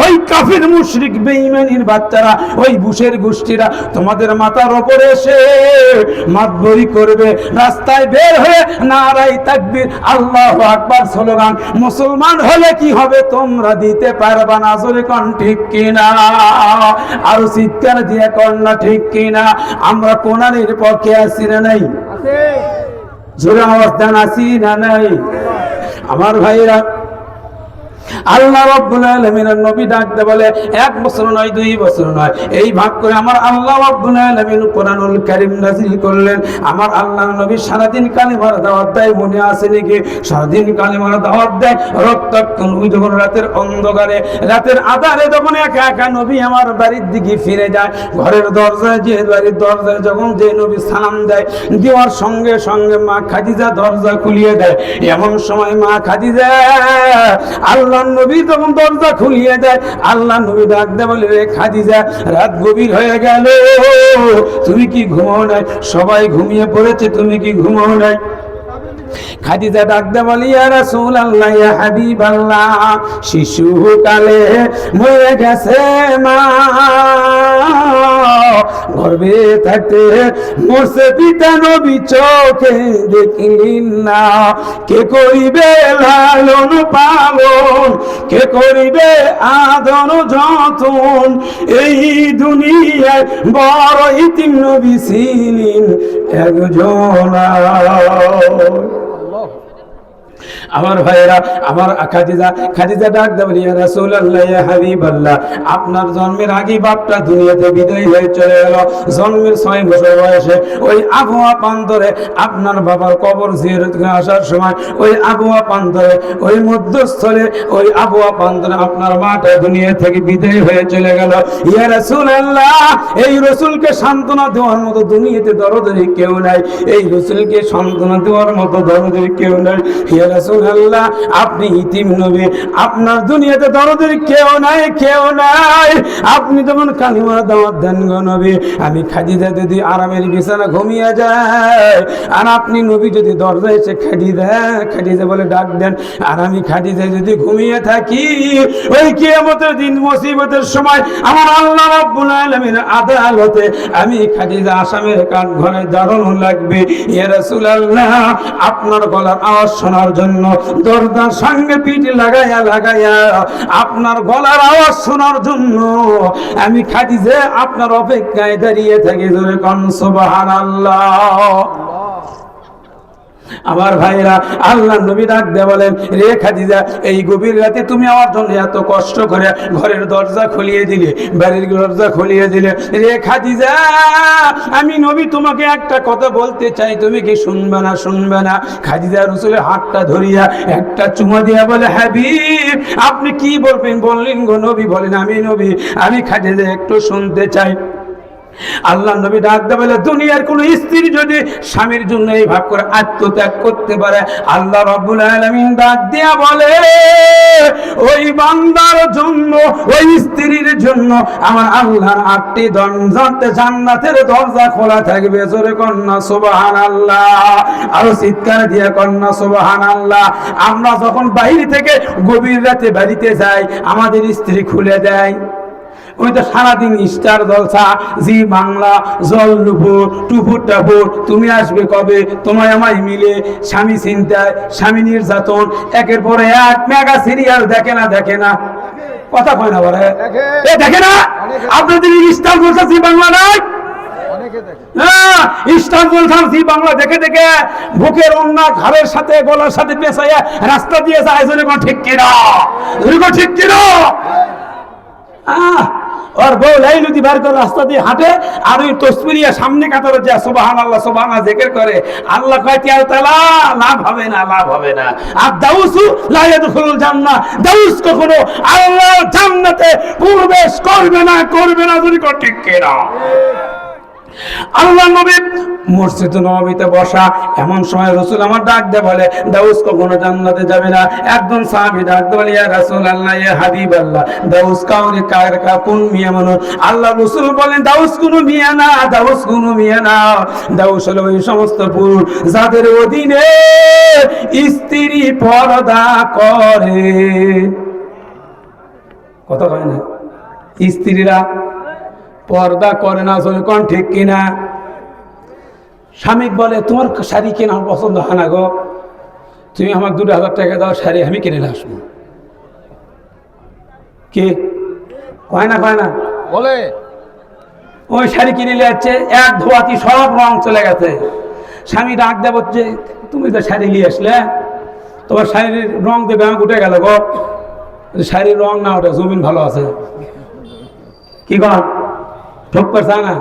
ওই কাফির মুশরিক বেঈমানির বাচ্চারা, ওই বুশের গোষ্ঠীরা তোমাদের মাথার উপরে এসে মাতবরি করবে, রাস্তায় বের হয়ে নারায়ে তাকবীর, আল্লাহু আকবার স্লোগান মুসলমান হলে কি হবে তোমরা দিতে পারবা না, জোরে কোন ঠিক কিনা? আর চিৎকার দিয়ে কোন না ঠিক কিনা? আমরা কোরআনের পক্ষে আছি না নাই? জোরে আওয়াজ দেন, আছি না নাই? আমার ভাইরা, আল্লাহ রাব্বুল আলামিনের নবী ডাকতে বলে 1 বছর নয় 2 বছর নয়, এই ভাগ করে আমার আল্লাহ রাব্বুল আলামিন কোরআনুল কারীম নাযিল করলেন। আমার আল্লাহর নবী সারাদিন কালিমার দাওয়াত দেয়, মনে আছে নাকি? সারাদিন কালিমার দাওয়াত দেয়, রক্তাক্ত ওই যখন রাতের অন্ধকারে, রাতের আঁধারে যখন একা একা নবী আমার বাড়ির দিকে ফিরে যায়, ঘরের দরজায়, যে বাড়ির দরজায় যখন যে নবী সালাম দেয়, দেওয়ার সঙ্গে সঙ্গে মা খাদিজা দরজা খুলিয়ে দেয়। এমন সময় মা খাদিজা আল্লাহ নবী তখন দরজা খুলিয়ে দেয়। আল্লাহ নবী ডাক দেয়, বলে রে খাদিজা, রাত গভীর হয়ে গেল, তুমি কি ঘুমাও নাই? সবাই ঘুমিয়ে পড়েছে, তুমি কি ঘুমাও নাই? খাদিজা ডাক দেয়, বলে ইয়া রাসূলুল্লাহ, ইয়া হাবিবাল্লাহ, শিশুকালে মরে গেছে মা, গর্ভে থাকতে মরছে পিতা, নবী চোখে দেখিলেন না, কে করিবে লালন পালন, কে করিবে আদর যতন, এই দুনিয়ায় বড় ইতিম নবী ছিলেন একজন। আমার ভাইরা, আমার খাদিজা ডাক দেয়, ইয়া রাসূলুল্লাহ, ইয়া হাবিবাল্লাহ, আপনার জন্মের আগে বাপটা দুনিয়াতে বিদায় হয়ে চলে গেল। জন্মের 6 বছর বয়সে ওই আবহাওয়া প্রান্তরে আপনার বাবার কবর জিয়ারত করে আসার সময়, ওই আবহাওয়া প্রান্তরে, ওই মধ্যস্থলে, ওই আবহাওয়া প্রান্তরে আপনার মাটা দুনিয়া থেকে বিদায় হয়ে চলে গেল। ইয়া রাসূলুল্লাহ, এই রাসূলকে সান্ত্বনা দেওয়ার মতো দুনিয়াতে দরদি কেউ নাই, এই রাসূলকে সান্ত্বনা দেওয়ার মতো দরদি কেউ নাই। ইয়া রাসূলুল্লাহ, আপনি ইতিম নবী, আপনার দুনিয়াতে দরদের কেউ নাই, কেউ নাই। আপনি যখন কালিমার দাওয়াত দেন গো নবী, আমি খাদিজা যদি আরামের বিছানা ঘুমিয়ে যায়, আর আপনি নবী যদি দরজায় এসে খাদিজা বলে ডাক দেন, আর আমি খাদিজা যদি ঘুমিয়ে থাকি, ওই কিয়ামতের দিন মুসিবতের সময় আমার আল্লাহ রাব্বুল আলামিনের আদালতে আমি খাদিজা আসামের কাঠ ঘরে দাঁড়ানো লাগবে। ইয়া রাসূলুল্লাহ, আপনার গলার আওয়াজ শোনার জন্য দরজার সঙ্গে পিঠ লাগাইয়া আপনার গলার আওয়াজ শোনার জন্য আমি খাদিজা আপনার অপেক্ষায় দাঁড়িয়ে থাকি। জোরে কোন সুবহানাল্লাহ। আমার ভাইরা, আল্লাহ নবী ডাক দিয়ে বলেন, রে খাদিজা, এই গভীর রাতে তুমি আমার জন্য এত কষ্ট করে ঘরের দরজা খুলিয়ে দিলে, বাড়ির দরজা খুলিয়ে দিলে, রে খাদিজা, আমি নবী তোমাকে একটা কথা বলতে চাই, তুমি কি শুনবে না? শুনবে না? খাদিজা রাসূলের হাতটা ধরিয়া একটা চুমা দিয়া বলে, হাবিব, আপনি কি বলবেন? বললেন গো নবী। বলেন, আমি নবী, আমি খাদিজা একটু শুনতে চাই। আল্লাহ নবী ডাক দেয়, বলে, দুনিয়ার কোন স্ত্রী যদি স্বামীর জন্য এই ভাব করে আত্মত্যাগ করতে পারে, আল্লাহ রাব্বুল আলামিন ডাক দিয়া বলে, ওই বান্দার জন্য, ওই স্ত্রীর জন্য আমার আল্লাহর 8টি দরজাতে জান্নাতের দরজা খোলা থাকবে। জোরে কন্না সুবহানাল্লাহ। আরো চিৎকার দিয়ে কন্না সুবহানাল্লাহ। আমরা যখন বাইরে থেকে গভীর রাতে বাড়িতে যাই, আমাদের স্ত্রী খুলে দেয়, ওই তো সারাদিন স্টার জলসা, জি বাংলা, জল নুপুর, টুপুর টাপুর, তুমি আসবে কবে, তোমায় আমায় মিলে, স্বামী চিন্তায়, স্বামী নির্যাতন, একের পরে এক মেগা সিরিয়াল দেখে না? দেখে না? কথা কয় না বলে, এ দেখে না? আপনাদের স্টার জলসা, জি বাংলা নাই? স্টার জলসা, জি বাংলা দেখে দেখে বুকের অন্য ঘরের সাথে গলার সাথে পেঁচাইয়া রাস্তা দিয়ে যায়। ঠিক কিনা? ঠিক কিনা? और বউ লাই নদী বার করে রাস্তা দিয়ে হাঁটে, আর ওই তসবিরিয়া সামনে কাতারে যায় সুবহানাল্লাহ সুবহানাল্লাহ জিকির করে। আল্লাহ কয় তিয়াল তাআলা, লাভ হবে না, লাভ হবে না। আর দাউসু লা ইয়াদখুলুল জান্নাহ, দাউস কখনো আল্লাহর জান্নাতে প্রবেশ করবে না, করবে না। যদি ঠিক কিনা? আল্লাহ নবী মসজিদে নববীতে বসা, এমন সময় রাসূল আমার ডাক দিয়ে বলে, দাউস কখনো জান্নাতে যাবে না। একজন সাহাবী ডাক দিয়ে বলে, ইয়া রাসূলুল্লাহ, ইয়া হাবিবাল্লাহ, দাউস কাউরে কার কোন মিয়া মানুষ? আল্লাহ রাসূল বলেন, দাউস কোন মিয়া না, দাউস কোন মিয়া না। দাউস হলো ওই সমস্ত পুরুষ যাদের অধীনে স্ত্রী পর্দা করে। কথা কয় না? স্ত্রীরা পর্দা করে না। কোন ঠিক কিনা? স্বামী বলে, তোমার শাড়ি কেনা পছন্দ হয় না গো, তুমি আমার 2000 টাকা দাও, শাড়ি আমি কিনে নিয়ে আসবো। কে কয় না বলে ওই শাড়ি কিনে নিয়ে যাচ্ছে, এক ধোয়াতি সব রং চলে গেছে। স্বামী ডাক দেব হচ্ছে, তুমি তো শাড়ি নিয়ে আসলে, তোমার শাড়ির রং দেবে আমি উঠে গেল গো। শাড়ির রং না ওঠে, জমিন ভালো আছে। কি কর ঠোক করছে না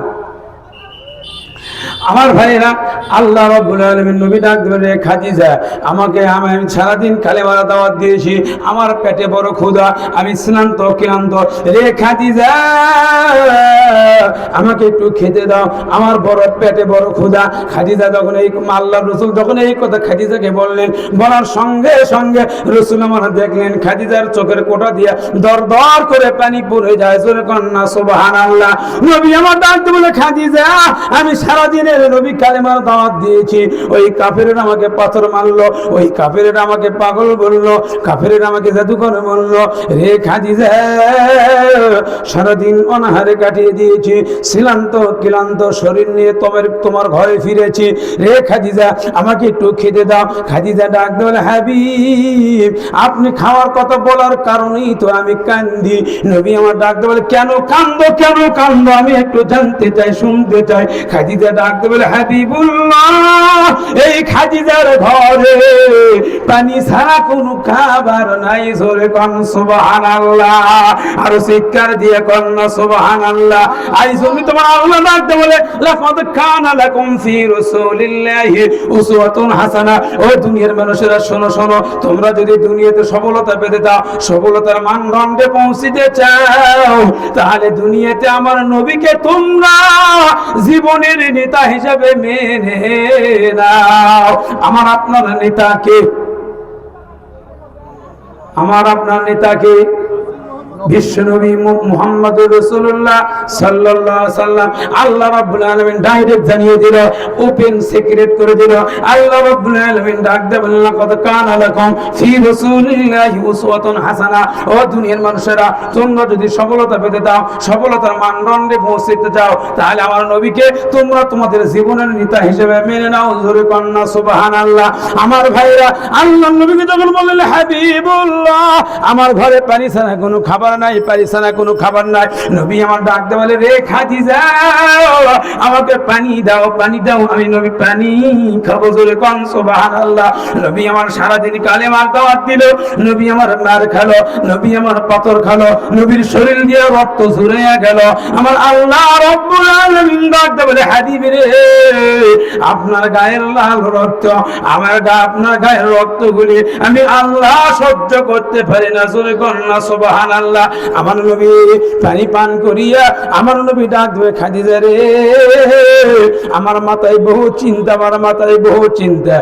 আমার ভাইরা। আল্লাহ রাব্বুল আলামিন নবী ডাক দেবেন, রে খাদিজা, আমি সারাদিন কালেমার দাওয়াত দিয়েছি, আমার পেটে বড় ক্ষুধা, আমি শ্রান্ত ক্লান্ত, রে খাদিজা আমাকে একটু খেতে দাও, আমার বড় পেটে বড় ক্ষুধা। খাদিজা যখন আল্লাহর রাসূল যখন এই কথা খাদিজাকে বললেন, বলার সঙ্গে সঙ্গে রাসূল আমার দেখলেন খাদিজার চোখের কোটা দিয়ে দর দর করে পানি পড়ে যায়। জোরে কন্যা সুবহানাল্লাহ। নবী আমার ডাক দিয়ে বলে, খাদিজা আমি সারাদিনের নবী কালেমার দাওয়াত দিয়েছি, ওই কাফেরের আমাকে পাথর মারলো, ওই কাফেরের আমাকে পাগল বললো, কাফেরের আমাকে জাদুকর বললো। রে খাদিজা সারাদিন অনাহারে কাটিয়ে দিয়েছি, শ্রান্ত ক্লান্ত শরীর নিয়ে তোমার ঘরে ফিরেছি, রে খাদিজা আমাকে একটু খেতে দাও। খাদিজা ডাক দিয়ে বলে, হাবিব আপনি খাওয়ার কথা বলার কারণেই তো আমি কান্দি। নবী আমার ডাক দিয়ে বলে, কেন কান্দো আমি একটু জানতে চাই, শুনতে চাই। খাদিজা ডাক দিয়ে বলে, হাবিবুল্লাহ এই খাদিজার ঘরে পানি ছাড়া কোনো খাবার নাই। জোরে কোন সুবহানাল্লাহ, আর চিৎকার দিয়ে কোন সুবহানাল্লাহ। আই জমি তোমার আল্লাহ ডাক দিয়ে বলে, লাকাদ কানা লাকুম ফি রাসূলিল্লাহি উসওয়াতুন হাসানা। ও দুনিয়ার মানুষেরা শোনো, তোমরা যদি দুনিয়াতে সফলতা পেতে দাও, সফলতার মানদণ্ডে পৌঁছতে চাও, তাহলে দুনিয়াতে আমার নবীকে তোমরা জীবনের নেতা হিসাবে মেনে নাও। আমার আপনার নেতাকে বিশ্বনবী মুহাম্মদুর রাসূলুল্লাহ সাল্লাল্লাহু আলাইহি সাল্লাম আল্লাহ রাব্বুল আলামিন ডাইরেক্ট জানিয়ে দিল, ওপেন সিক্রেট করে দিল। আল্লাহ রাব্বুল আলামিন ডাক দিয়ে বললেন, লাকাদ কানা লাকুম ফি রাসূলিল্লাহি উসওয়াতুন হাসানা। ও দুনিয়ার মানুষেরা তোমরা যদি সফলতা পেতে দাও, সফলতার মানদণ্ডে পৌঁছতে চাও, তাহলে আমার নবীকে তোমরা তোমাদের জীবনের নেতা হিসেবে মেনে নাও। জোরে কন্না সুবহানাল্লাহ। আমার ভাইরা আল্লাহর নবীকে যখন বললেন, হাবিবুল্লাহ আমার ঘরে পানি ছাড়া কোনো খাবার নাই, পারিসানা কোনো খাবার নাই। নবী আমার ডাক দিয়ে বলে, রে খাদিজা আমাকে পানি দাও, আমি নবী পানি খাবো। জোরে কোন সুবহানাল্লাহ। নবী আমার সারাদিন কালেমার দাওয়াত দিল, নবী আমার মার খালো, নবী আমার পাথর খালো, নবীর শরীর দিয়ে রক্ত ঝরে গেল। আমার আল্লাহ রাব্বুল আলামিন ডাক দিয়ে বলে, হাবিব রে আপনার গায়ের লাল রক্ত, আপনার গায়ের রক্তগুলি আমি আল্লাহ সহ্য করতে পারি না। জোরে কোন সুবহানাল্লাহ। আমার নবী পানি পান করিয়া আমার নবী ডাক দিয়ে, খাদিজা রে আমার মাথায় বহু চিন্তা,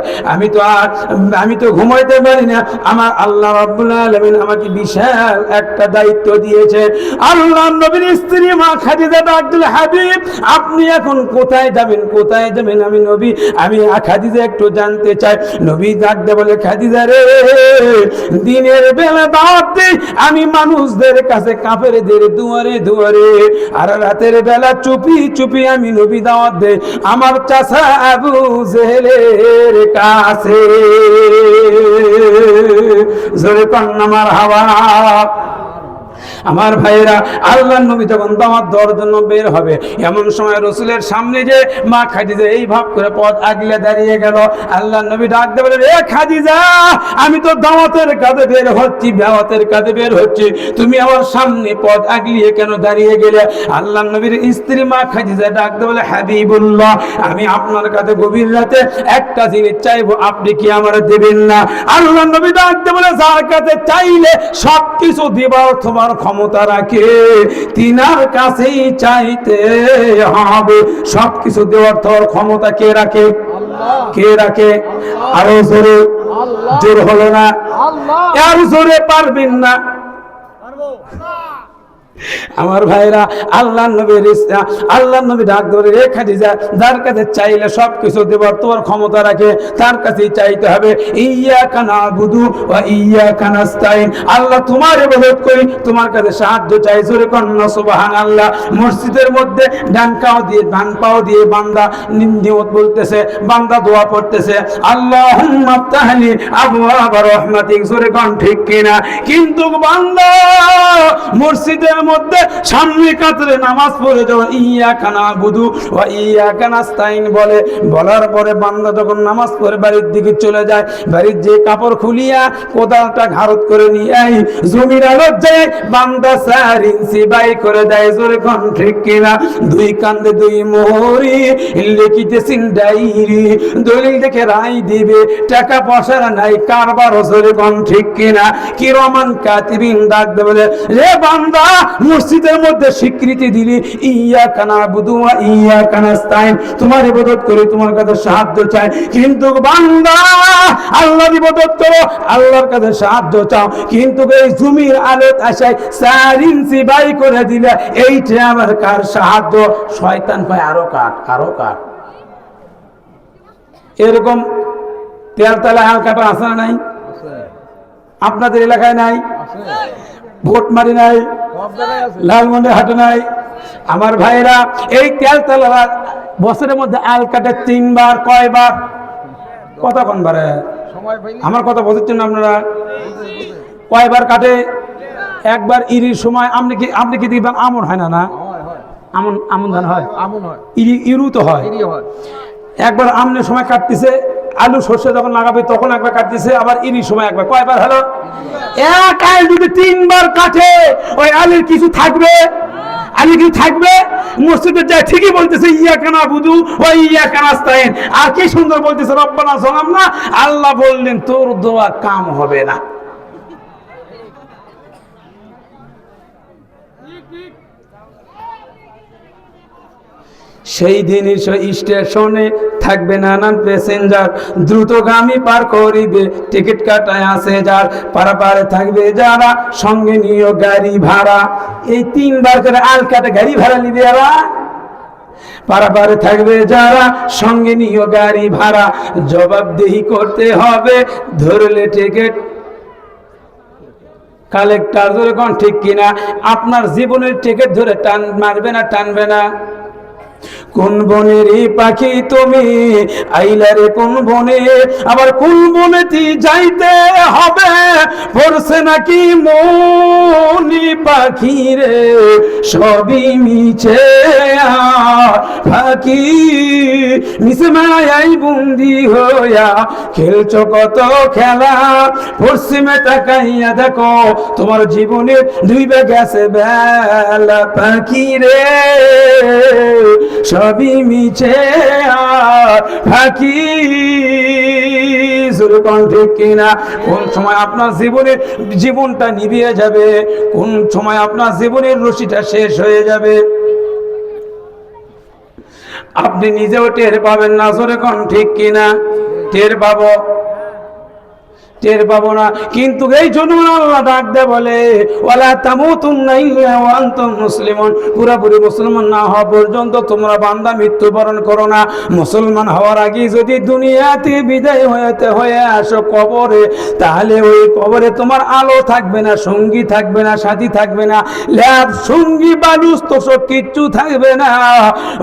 আমি তো ঘুমাইতে পারি না। আমার আল্লাহ রাব্বুল আলামিন আমাকে বিশাল একটা দায়িত্ব দিয়েছে। আল্লাহ নবীর স্ত্রী মা খাদিজা ডাক দিলে, হাবিব আপনি এখন কোথায় যাবেন? আমি খাদিজা একটু জানতে চাই। নবী ডাক দিয়ে বলে, খাদিজা রে দিনের বেলা দাওয়াত দিই আমি মানুষদের কাছে, কাফেরদের দুয়ারে, আর রাতের বেলা চুপি আমি নবী দাওয়াত দেই আমার চাচা আবু জেহেলের কাছে। জোরে কন্না মারহাবা। আমার ভাইরা আল্লাহর নবী যখন দাওয়াত দেওয়ার জন্য বের হবে, এমন সময় রাসূলের সামনে যে মা খাদিজা এই ভাব করে পথ আগলে দাঁড়িয়ে গেল। আল্লাহর নবী ডাক দিয়ে বলেন, এ খাদিজা আমি তো দাওয়াতের কাজে বের হচ্ছি, তুমি আমার সামনে পথ আগলিয়ে কেন দাঁড়িয়ে গেলে? আল্লাহর নবীর স্ত্রী মা খাদিজা ডাক দিয়ে বলে, হাবিবুল্লাহ আমি আপনার কাছে গভীর রাতে একটা জিনিস চাইবো, আপনি কি আমার দেবেন না? আল্লাহর নবী ডাক দিয়ে বলে, যার কাছে চাইলে সবকিছু দিবার তোমার ক্ষমতা রাখে, তিনার কাছেই চাইতে হবে। সবকিছু দেওয়ার তোর ক্ষমতা কে রাখে? আরো জোরে, জোর হলো না, আর জোরে পারবেন না। আমার ভাইরা, আল্লাহ নবী ডাক ধরে, রে খাদিজা, যার কাছে চাইলে সবকিছু দেব, তোর ক্ষমতা রাখে, তার কাছেই চাইতে হবে। ইয়্যাকা না'বুদু ওয়া ইয়্যাকা নাস্তাইন, আল্লাহ তোমার ইবাদত করি, তোমার কাছে সাহায্য চাই। জোরে কন্না সুবহানাল্লাহ। মসজিদের মধ্যে ডান পাও দিয়ে বান্দা নিয়ত বলতেছে, বান্দা দোয়া পড়তেছে, আল্লাহুম্মা আফতাহলি আবওয়াবা রাহমাতিক। জোরে কোন ঠিক কিনা? কিন্তু বান্দা মসজিদের মধ্যে সামনে কাতরে নামাজ পড়ে যাওয়া, ইয়্যাকা না'বুদু ওয়া ইয়্যাকা নাস্তাইন বলার পরে বান্দা যখন নামাজ পড়ে বাড়ির দিকে চলে যায়, বাড়ির যে কাপড় খুলিয়া কোদালটা ঘাড়ত করে নিয়ে জমির আলোর যায়, বান্দা 4 ইঞ্চি বাই করে দেয়। জোরে কোন ঠিক কিনা? দুই কান্দে দুই মোহরি, লিখিতেছেন ডায়েরি, দলিল দেখে রায় দিবে, টাকা পয়সা নাই, কারবার। জোরে কোন ঠিক কিনা? কিরামান কাতিবিন ডাক দেবে, রে বান্দা, মসজিদের মধ্যে স্বীকৃতি দিলি, ইয়্যাকা না'বুদু ওয়া ইয়্যাকা নাস্তাইন, তোমার ইবাদত করি, তোমার কাছে সাহায্য চাই। কিন্তু বান্দা আল্লাহর ইবাদত করো, আল্লাহর কাছে সাহায্য চাও, কিন্তু এই জমির আলোত আসায় 4 ইঞ্চি বাই করে দিলে, এইটা আমার কার সাহায্য? শয়তান কয় আরো কাট। এরকম তেলতলা হালকাটা আছে না নাই? আপনাদের এলাকায় নাই? ভোটমারি নাই? লালমন্ডি হাটে নাই? আমার ভাইরা, এই তেলতলা বছরের মধ্যে আল কাটে 3 বার। কয়বার? কতক্ষণ বারে? আমার কথা বুঝছেন আপনারা? কয়বার কাটে? একবার ইরির সময়। আপনি কি দেখবেন আমন হয় না? আমন ধান হয়, ইরু তো হয়। একবার আমনের সময় কাটতেছে, আলু সর্ষে যখন লাগাবে তখন একবার কাটতেছে, আবার ইরির সময় একবার। কয়বার হলো? এক আল যদি 3 বার কাটে, ওই আলুর কিছু থাকবে? মসজিদে যায় ঠিকই বলতেছে, ইয়্যাকা না'বুদু ওয়া ইয়্যাকা নাস্তাইন। আর কি সুন্দর বলতেছে, রব্বানা যালামনা। আল্লাহ বললেন, তোর দোয়া কাম হবে না। সেই দিন স্টেশনে থাকবে নানান প্যাসেঞ্জার, দ্রুতগামী পার করিবে, টিকিট কাটায় আছে যার, পারাপারে থাকবে যারা, সঙ্গে নিয়ে গাড়ি ভাড়া। এই 3 বার করে আল কাটে গাড়ি ভাড়া নিবে এরা। পারাপারে থাকবে যারা, সঙ্গে নিয়ে গাড়ি ভাড়া, জবাবদিহি করতে হবে, ধরলে টিকিট কালেক্টর। ধরে কোন ঠিক কিনা? আপনার জীবনের টিকিট ধরে টান মারবে না, টানবে না? কোন বনের পাখি তুমি, আইলারে কোন বনে, আবার কোন বনেতে যাইতে হবে, পড়ছে নাকি মনি পাখি রে, সবই মিছে ফাঁকি, মিছে মায়াই বন্দি হইয়া খেলছো কত খেলা, পশ্চিমে তাকাইয়া দেখো তোমার জীবনের ডুবে গেছে বেলা, পাখি রে সবই মিছে আর ফাঁকি। ঠিক কিনা? কোন সময় আপনার জীবনটা নিভিয়ে যাবে, কোন সময় আপনার জীবনের রশিটা শেষ হয়ে যাবে, আপনি নিজেও টের পাবেন না। জোরে কোন ঠিক কিনা? টের পাবো না। কিন্তু এই জন্য আল্লাহ ডাক দেয় বলে, ওয়ালা তামুতুন্না ইল্লা ওয়া আনতুম মুসলিমুন, পুরোপুরি মুসলমান না হওয়া পর্যন্ত তোমরা বান্দা মৃত্যুবরণ করো না। মুসলমান হওয়ার আগে যদি দুনিয়াতে বিদায় হয়ে আসো কবরে, তাহলে ওই কবরে তোমার আলো থাকবে না, সঙ্গী থাকবে না, সাথী থাকবে না, ল্যাব সঙ্গী বালুস তোষক কিচ্ছু থাকবে না।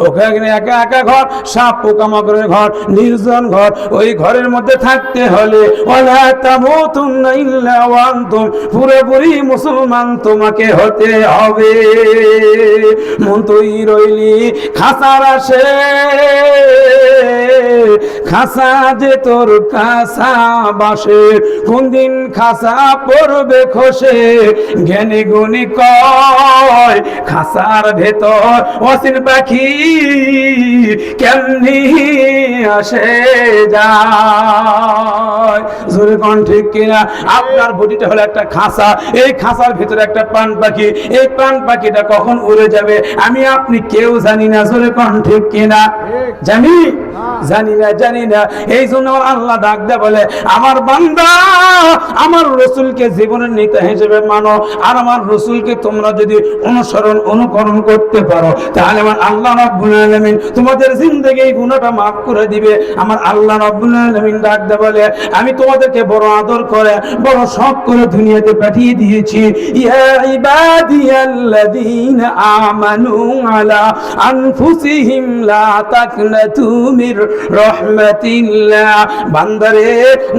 ওখানে একা একা ঘর, সাপ পোকামাকড়ের ঘর, নির্জন ঘর। ওই ঘরের মধ্যে থাকতে হলে ওয়ালা তামুতুন্না ইল্লা ওয়া আনতুম, পুরোপুরি মুসলমান তোমাকে হতে হবে। মন তুই রইলি খাসার আসে, খাসা যে তোর কাসা বাসে, কোন দিন খাসা পড়বে খসে, জ্ঞানী গুণী কয় খাসার ভেতর অসির পাখি কেমনি আসে যায়। জোরে কোন ঠিক কিনা? আপনার বডিটা হলো একটা খাসা, এই খাসার ভিতরে একটা প্রাণ পাখি, এই প্রাণ পাখিটা কখন উড়ে যাবে আমি আপনি কেউ জানি না। জোরে কোন ঠিক কিনা? জানি? জানি না। এই জন্য আমার আল্লাহ ডাক দেয় বলে, আমার বান্দা আমার রসুলকে জীবনের নেতা হিসেবে মানো, আর আমার রসুলকে তোমরা যদি অনুকরণ করতে পারো, তাহলে আমার আল্লাহ রাব্বুল আলামিন তোমাদের জিন্দেগি এই গুনাহটা মাফ করে দিবে। আমার আল্লাহ রাব্বুল আলামিন ডাক দেয় বলে, আমি তোমাদেরকে বড় আদর করে, বড় শখ করে দুনিয়াতে পাঠিয়ে দিয়েছি। ইয়া ইবাদিয়াল্লাযীনা আমানু আলা আনফুসিহিম লা তাকনাতু মির রাহমাতিল্লাহ। বান্দারে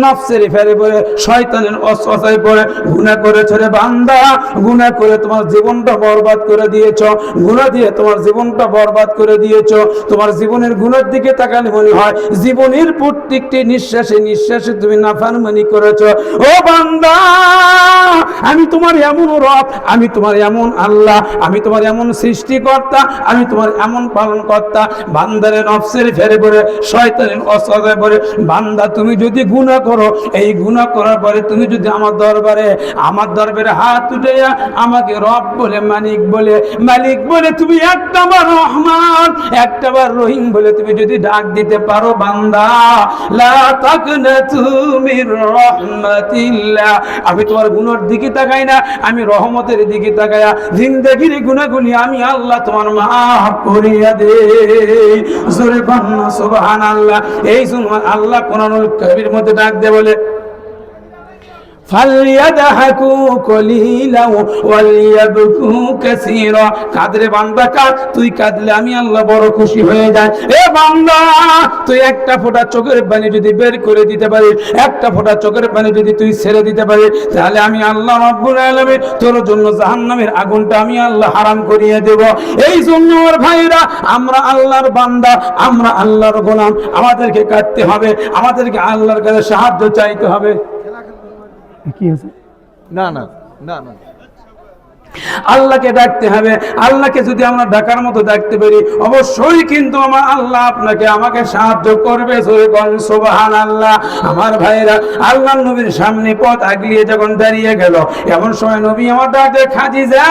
নফসের ফেরে পড়ে, শয়তানের ওয়াসওয়াসায় পড়ে গুনাহ করেছো রে বান্দা, গুনাহ করে তোমার জীবনটা বরবাদ করে দিয়েছো, গুনাহ দিয়ে তোমার জীবনটা বরবাদ করে দিয়েছো। তোমার জীবনের গুনার দিকে তাকালে মনে হয় জীবনের প্রত্যেকটি নিঃশ্বাসে তুমি নাফরমানি করেছো। ও বান্দা, আমি তোমার এমন রব, আমি তোমার এমন আল্লাহ, আমি তোমার এমন সৃষ্টিকর্তা, আমি তোমার এমন পালনকর্তা। বান্দারে নফসের ফেরে পড়ে, শয়তানের ওয়াসওয়াসায় পড়ে বান্দা তুমি যদি গুনাহ করো, এই গুনাহ করার পরে তুমি যদি আমার দরবারে হাত উঠাইয়া আমাকে রব বলে, মালিক বলে তুমি একটাবার রহমান, একটাবার রহিম বলে তুমি যদি ডাক দিতে পারো, বান্দা লা তাকনাতু মির রাহমাতিল্লাহ, আমি তোমার গুনার দিকে তাকাই না, আমি রহমতের দিকে তাকায়া জিন্দেগির গুনাহগুলি আমি আল্লাহ তোমার মাফ করিয়া দেই। জোরে বলুন সুবহানাল্লাহ। এই জন্য আল্লাহ কোরআনুল কারীমের মধ্যে ডাক দেয় বলে, ফালইয়াদহাকু কলিলা ওয়ালিয়াবকু কাসীরা। কাদরে বান্দা কাঁদ, তুই কাঁদলে আমি আল্লাহ বড় খুশি হয়ে যাই। এ বান্দা, তুই একটা ফোঁটা চোখের পানি যদি বের করে দিতে পারিস, একটা ফোঁটা চোখের পানি যদি তুই ছেড়ে দিতে পারিস, তাহলে আমি আল্লাহ রাব্বুল আলামিন তোর জন্য জাহান্নামের আগুনটা আমি আল্লাহ হারাম করিয়ে দেব। এই জন্য আমার ভাইরা, আমরা আল্লাহর বান্দা, আমরা আল্লাহর গোলাম, আমাদেরকে কাঁদতে হবে, আমাদেরকে আল্লাহর কাছে সাহায্য চাইতে হবে। কি আছে? না, আল্লাহকে ডাকতে হবে। আল্লাহকে যদি আমরা ডাকার মতো ডাকতে পারি, অবশ্যই কিন্তু আমার আল্লাহ আমাকে সাহায্য করবে। সুবহানাল্লাহ। আমার ভাইরা, আল্লাহর নবীর সামনে পথ আগলিয়ে যখন দাঁড়িয়ে গেল, এমন সময় নবী আমার ডাকে, খাদিজা,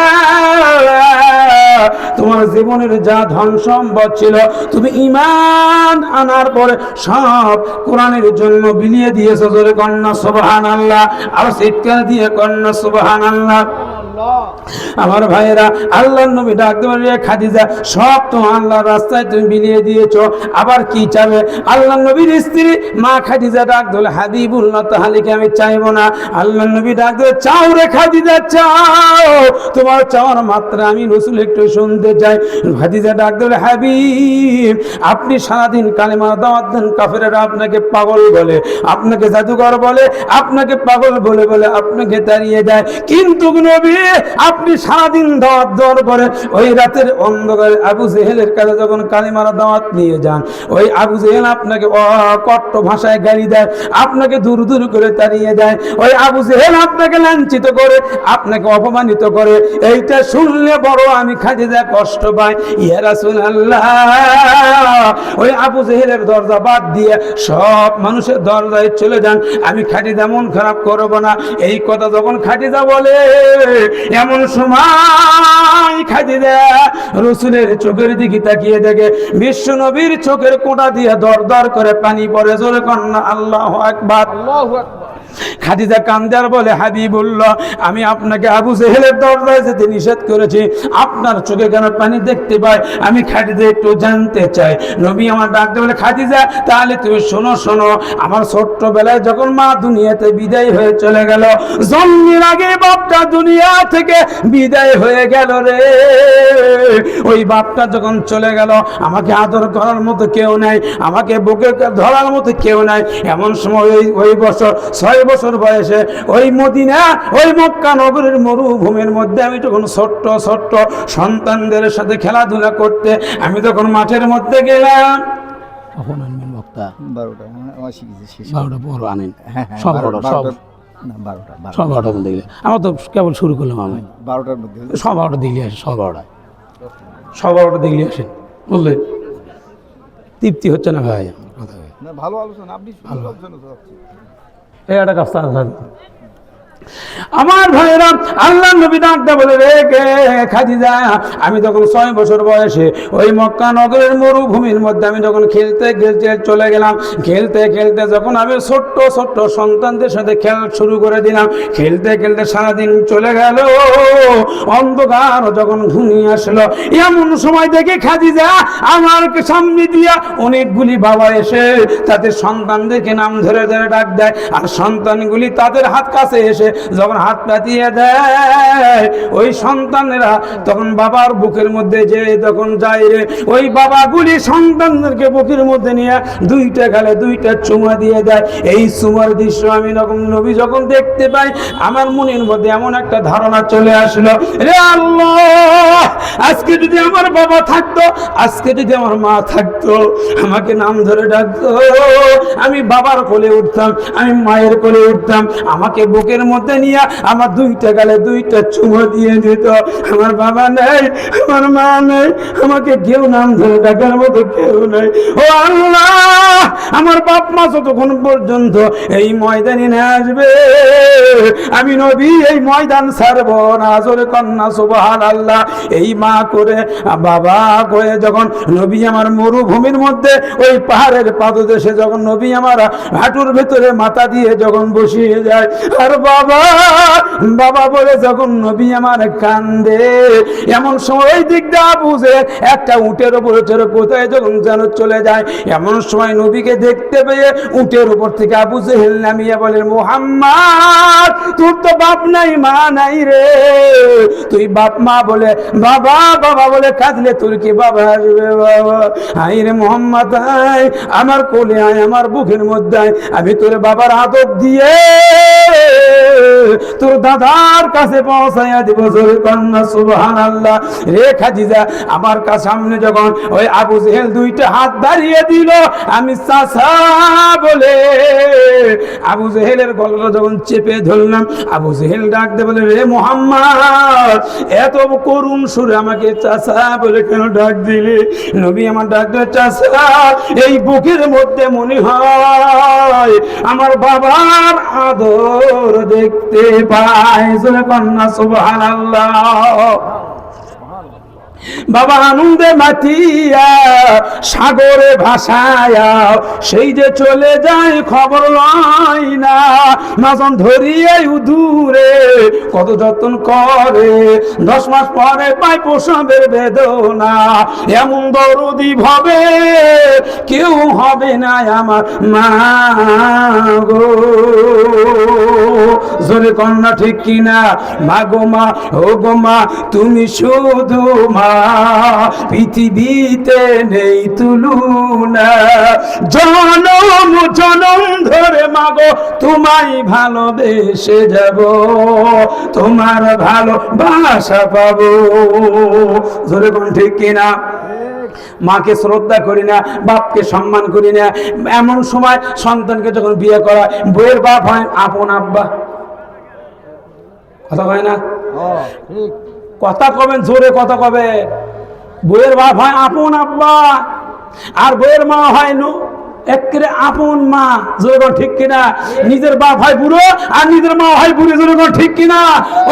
তোমার জীবনের যা ধন সম্পদ ছিল তুমি ঈমান আনার পরে সব কোরআনের জন্য বিলিয়ে দিয়েছো। জোরে কন্যা সুবহানাল্লাহ। আর চিৎকার দিয়ে কন্যা সুবহানাল্লাহ। আমার ভাইয়েরা, আল্লাহর নবী ডাকতে বলে, খাদিজা, সব তো আল্লাহর রাস্তায় তুমি বিলিয়ে দিয়েছো, আবার কি চাবে? আল্লাহর নবীর স্ত্রী মা খাদিজা ডাক দিল, হাবিবুল্লাহ, তাহলে কি আমি চাইবো না? আল্লাহর নবী ডাক দিল, চাও রে খাদিজা, চাও, তোমার চাওয়ার মাত্রা আমি রাসূল একটু শুনতে চাই। খাদিজা ডাক দিল, হাবিব, আপনি সারাদিন কালেমার দাওয়াত দেন, কাফেররা আপনাকে পাগল বলে, আপনাকে জাদুকর বলে, আপনাকে পাগল বলে বলে আপনাকে তাড়িয়ে দেয়, কিন্তু নবী আপনি সারাদিন দাওয়াত দেওয়ার পরে ওই রাতের অন্ধকারে আবু জেহেলের কাছে যখন কালিমার দাওয়াত নিয়ে যান, ওই আবু জেহেল আপনাকে কট্ট ভাষায় গালি দেয়, আপনাকে দূর দূর করে তাড়িয়ে দেয়, ওই আবু জেহেল আপনাকে লাঞ্ছিত করে, আপনাকে অপমানিত করে। এইটা শুনলে বড় আমি খাদিজা কষ্ট পাই। ইয়া রাসূলুল্লাহ, ওই আবু জেহেলের দরজা বাদ দিয়ে সব মানুষের দরজায় চলে যান, আমি খাদিজা মন খারাপ করব না। এই কথা যখন খাদিজা বলে, এমন সময় খাদিজা রাসূলের চোখের দিকে তাকিয়ে দেখে বিশ্ব নবীর চোখের কোটা দিয়ে দর দর করে পানি পড়ে। জোরে কন্যা আল্লাহু আকবার। আল্লাহু আকবার। খাদিজা কান্দার বলে, হাবিবুল্লাহ, আমি আপনাকে আবু জেহেলের দরজায় যেতে নিষেধ করেছি, আপনার চোখে কেন পানি দেখতে পাই? আমি খাদিজা একটু জানতে চাই। নবী আমার ডাকতে বলে, খাদিজা, তাহলে তুমি শোনো, আমার ছোট্টবেলায় যখন মা দুনিয়াতে বিদায় হয়ে চলে গেল, জন্মের আগে বাপটা দুনিয়া থেকে বিদায় হয়ে গেল রে। ওই বাপটা যখন চলে গেল, আমাকে আদর করার মতো কেউ নাই, আমাকে বুকে ধরার মতো কেউ নাই। এমন সময় ওই বছর 6 বছর বয়সে ওই মদিনা, ওই মক্কা নগরীর মরুভূমির মধ্যে আমি যখন ছোট্ট সন্তানদের সাথে খেলাধুলা করতে আমি তখন মাঠের মধ্যে গেলাম। কখন আনবেন বক্তা? 12টা আমার শিখেছি শেষ। 12টা বড় আনেন, হ্যাঁ, সব 12টা না 12টা সব 12টার মধ্যে গেলে আমার তো কেবল শুরু করলাম, আমি 12টার মধ্যে সব 12টা দিলে আসে, সব 12টা দিলে আসেন, বুঝলেন? তৃপ্তি হচ্ছে না ভাই কথা? না, ভালো আলোচনা, আপনি ভালো আলোচনা করছেন। এই একটা কাজ আমার ভাইরা, আল্লাহ নবী ডাকতে বলে, রে কে খাদিজা, আমি তখন 6 বছর বয়সে ওই মক্কা নগরের মরুভূমির মধ্যে আমি যখন খেলতে খেলতে চলে গেলাম। খেলতে খেলতে যখন আমি ছোট্ট ছোট্ট সন্তানদের সাথে খেলা শুরু করে দিলাম, খেলতে খেলতে সারাদিন চলে গেল। অন্ধকার যখন ঘুমিয়ে আসলো, এমন সময় দেখে খাদিজা আমার সামনে দিয়া অনেকগুলি বাবা এসে তাদের সন্তানদেরকে নাম ধরে ধরে ডাক দেয়, আর সন্তানগুলি তাদের হাত কাছে এসে যখন হাত পাতিয়ে দেয়, ওই সন্তানেরা তখন বাবার বুকের মধ্যে যে তখন যায় রে, ওই বাবাগুলি সন্তানদেরকে বুকের মধ্যে নিয়ে 2টা গালে 2টা চুমা দিয়ে দেয়। এই চুমার দৃশ্য আমি যখন নবী যখন দেখতে পাই, আমার মনের মধ্যে এমন একটা ধারণা চলে আসলো, রে আল্লাহ, আজকে যদি আমার বাবা থাকতো, আজকে যদি আমার মা থাকতো, আমাকে নাম ধরে ডাকতো, আমি বাবার কোলে উঠতাম, আমি মায়ের কোলে উঠতাম, আমাকে বুকের মধ্যে নিয়ে আমার 2টা গালে 2টা চুমো দিয়ে দিত। আমার বাবা নেই, আমার মা নেই, আমাকে কেউ নাম ধরে ডাকার মতো কেউ নেই। ও আল্লাহ, আমার বাপ মা যতক্ষণ পর্যন্ত এই ময়দানে না আসবে, আমি নবী এই ময়দান ছাড়ব না। জোরে কন্যা সুবহানাল্লাহ। এই মা করে বাবা করে যখন নবী আমার মরুভূমির মধ্যে ওই পাহাড়ের পাদদেশে যখন নবী আমার হাঁটুর ভেতরে মাথা দিয়ে যখন বসিয়ে যায়, আর বাবা বাবা বলে যখন নবী আমার কান্দে, এমন সময় দিক দা বুঝে একটা উটের উপরে চড়ে কোথায় যখন যেন চলে যায়, এমন সময় নবীকে দেখতে পেয়ে উটের উপর থেকে আবু জেহেল নামিয়ে বলে, মুহাম্মদ, তোর তো বাপ নাই মা নাই রে, তুই বাপ মা বলে বাবা বাবা বলে কাঁদলে তোর কি বাবা আসবে? বাবা আই রে মুহাম্মদ, আয় আমার কোলে, আয় আমার বুকের মধ্যে আয়, আমি তোর বাবার আদব দিয়ে তোর দাদার কাছে পৌঁছাইয়া দিব। জোরে কন্যা সুবহানাল্লাহ। রে খাদিজা, আমার সামনে যখন ওই আবু জেহেল 2টা হাত দাঁড়িয়ে দিল, আমি চাচা বলে আবু জেহেলের গলাটা যখন চেপে ধরলাম, আবু জেহেল ডাক দে বলে, রে মুহাম্মদ, এত করুণ সুরে আমাকে চাচা বলে কেন ডাক দিলি? নবী আমার ডাক দে, চাচা, এই বুকের মধ্যে মনে হয় আমার বাবার আদর দেখতে পাই। জোরে কন্যা সুবহানাল্লাহ। বাবা আনন্দে মাতিয়া সাগরে ভাসায়া সেই যে চলে যায় খবর লয় না, মাজন ধরিয়ে দূরে কত যত্ন করে, 10 মাস পরে পায় প্রসবের বেদনা, এমন দরদি ভাবে কেউ হবে না আমার মা গো। জোরে কন্যা ঠিক কিনা? মা গো মা, ও গো মা, তুমি শুধু মা, পৃথিবীতে নেই তুলনা, জনম জনম ধরে মাগো তোমায় ভালোবেসে যাব, তোমার ভালোবাসা পাবো। জোরে কোন ঠিক কিনা? মাকে শ্রদ্ধা করি না, বাপকে সম্মান করি না, এমন সময় সন্তানকে যখন বিয়ে করা, বইয়ের বাপ হয় আপন আব্বা। কথা কয় না? কথা কবেন, জোরে কথা কবে। বইয়ের বাপ হয় আপন আব্বা, আর বইয়ের মা হয় একেবারে আপন মা। জোরে ঠিক কিনা? নিজের বাপ হয় বুড়ো আর নিজের মা হয় বুড়ি। জোরে ঠিক কিনা?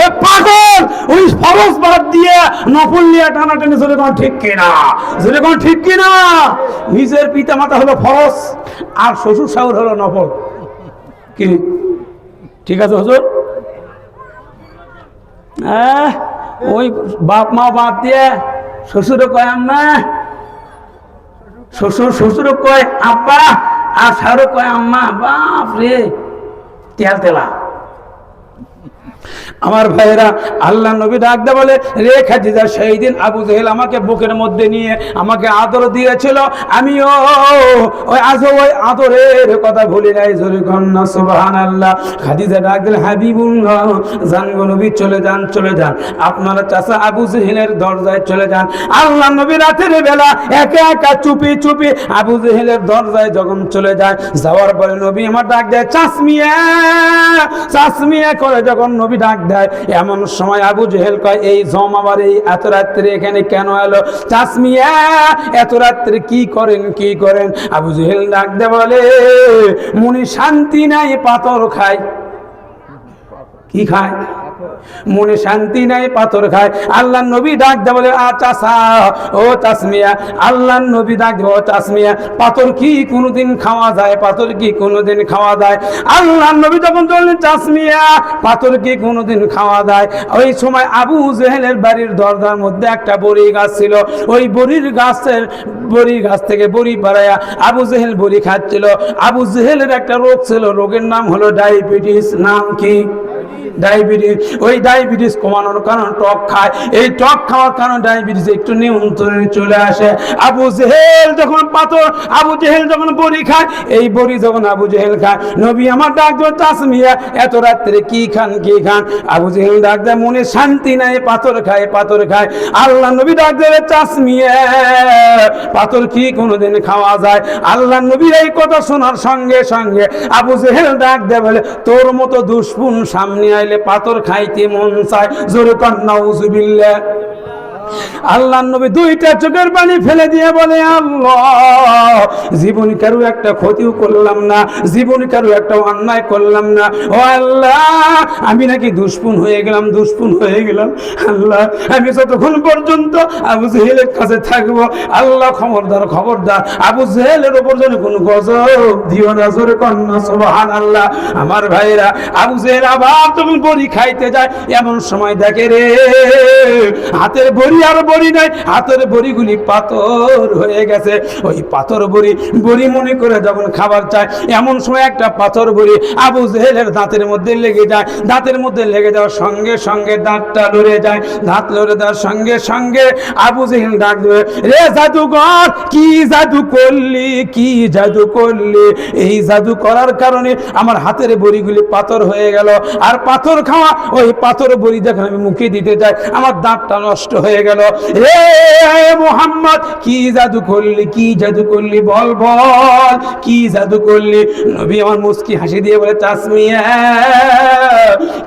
ওই পাগল ওই ফরজ বাদ দিয়ে নফল নিয়ে টানাটানি। জোরে ঠিক কিনা? জোরে ঠিক কিনা? নিজের পিতা মাতা হলো ফরজ আর শ্বশুর শাশুড় হলো নফল। কি ঠিক আছে হুজুর? ওই বাপ মা বাদ দিয়ে শ্বশুরে কয় আম্মা, শ্বশুরে কয় আব্বা, আর শাশুড়ে কয় আম্মা। বাপ রে, তেল তেলা। আমার ভাইয়েরা, আল্লাহ নবী ডাকতে বলে, রে খাদিজা, সেই দিন আবু জেহেল আমাকে বুকের মধ্যে নিয়ে আমাকে আদর দিয়েছিল, আমিও ওই আজ ওই আদরের কথা ভুলি নাই। জোরে কন্যা সুবহানাল্লাহ। খাদিজা ডাক দিল, হাবিবুল্লাহ, যান গো নবী, চলে যান চলে যান, আপনারা চাচা আবু জেহেলের দরজায় চলে যান। আল্লাহ নবী রাতের বেলা একা একা চুপি চুপি আবু জেহেলের দরজায় যখন চলে যায়, যাওয়ার পরে নবী আমার ডাক দেয়, চাচমিয়া চাচমিয়া করে যখন নবী ডাক দেয়, এমন সময় আবু জেহেল কয়, এই জম আবার এই এত রাত্রে এখানে কেন এলো? চাচমিয়া এত রাত্রে কি করেন কি করেন? আবু জেহেল ডাক দেয় বলে, মনে শান্তি নাই, পাথর খায়। কি খায়? মনে শান্তি নাই, পাথর খায়। আল্লাহ নবী ডাক দে বলে, চাচা ও চাচমিয়া, আল্লাহ নবী ডাক দে, ও চাচমিয়া, পাথর কি কোনোদিন খাওয়া যায়? পাথর কি কোনোদিন খাওয়া যায়? আল্লাহ নবী যখন বললেন, চাচমিয়া, পাথর কি কোনোদিন খাওয়া যায়? ওই সময় আবু জেহেলের বাড়ির দরজার মধ্যে একটা বড়ি গাছ ছিল। ওই বড়ি গাছ থেকে বড়ি পাড়ায়া আবু জেহেল বড়ি খাচ্ছিল। আবু জেহেলের একটা রোগ ছিল, রোগের নাম হলো ডায়াবেটিস। নাম কি? ডায়াবেটিস। ওই ডায়াবেটিস কমানোর কারণ টক খায়। এই টক খাওয়ার কারণে ডায়াবেটিস একটু নিয়ন্ত্রণে চলে আসে। আবু জেহেল যখন বড়ি খায়, এই বড়ি যখন আবু জেহেল খায়, নবী আমার ডাক দেয়, তাসমিয়া, এত রাত্রে কি খান? আবু জেহেল ডাক দেয়, মনে শান্তি নাই, পাথর খায়। আল্লাহ নবী ডাক দেয়, তাসমিয়া, পাথর কি কোনোদিন খাওয়া যায়? আল্লাহ নবীর এই কথা শোনার সঙ্গে সঙ্গে আবু জেহেল ডাক দেয় বলে, তোর মতো দুশমন সামনে আইলে পাথর খাইতে মন চায়। জোরে কর নাউজুবিল্লাহ। আল্লাহ নবী দুইটা চোখের পানি ফেলে দিয়ে বলে, আল্লাহ, জীবনে কারো একটা ক্ষতিও করলাম না, জীবনে কারো একটা অন্যায় করলাম না। ও আল্লাহ, আমি নাকি দুশমন হয়ে গেলাম। আল্লাহ, আমি যতক্ষণ পর্যন্ত আবু জেহেলের কাছে থাকবো, আল্লাহ খবরদার আবু জেহেলের উপর যেন কোনো গজব দিও না। জোরে কর না সুবহানাল্লাহ। আমার ভাইরা, আবু জেহেল আবার যখন বড়ি খাইতে যায়, এমন সময় দেখে রে, হাতের বড়ি আর বড়ি নাই, হাতের বড়িগুলি পাথর হয়ে গেছে। ওই পাথর বড়ি মনে করে যখন খাবার চায়, এমন সময় একটা পাথর বড়ি আবু জেহেলের দাঁতের মধ্যে লেগে যায়। দাঁতের মধ্যে লেগে যাওয়ার সঙ্গে সঙ্গে দাঁতটা লড়ে যায়। দাঁত লড়ে দেওয়ার সঙ্গে সঙ্গে আবু জেহেল ডাক দেবে, রে জাদুকর, কি জাদু করলি? এই জাদু করার কারণে আমার হাতের বড়িগুলি পাথর হয়ে গেল। আর পাথর খাওয়া, ওই পাথর বড়ি যখন আমি মুখে দিতে যাই, আমার দাঁতটা নষ্ট হয়ে গেল। রে মুহাম্মদ, কি জাদু করলি? বল, কি জাদু করলি? নবী আমার মুস্কি হাসি দিয়ে বলে, তাসমিয়া,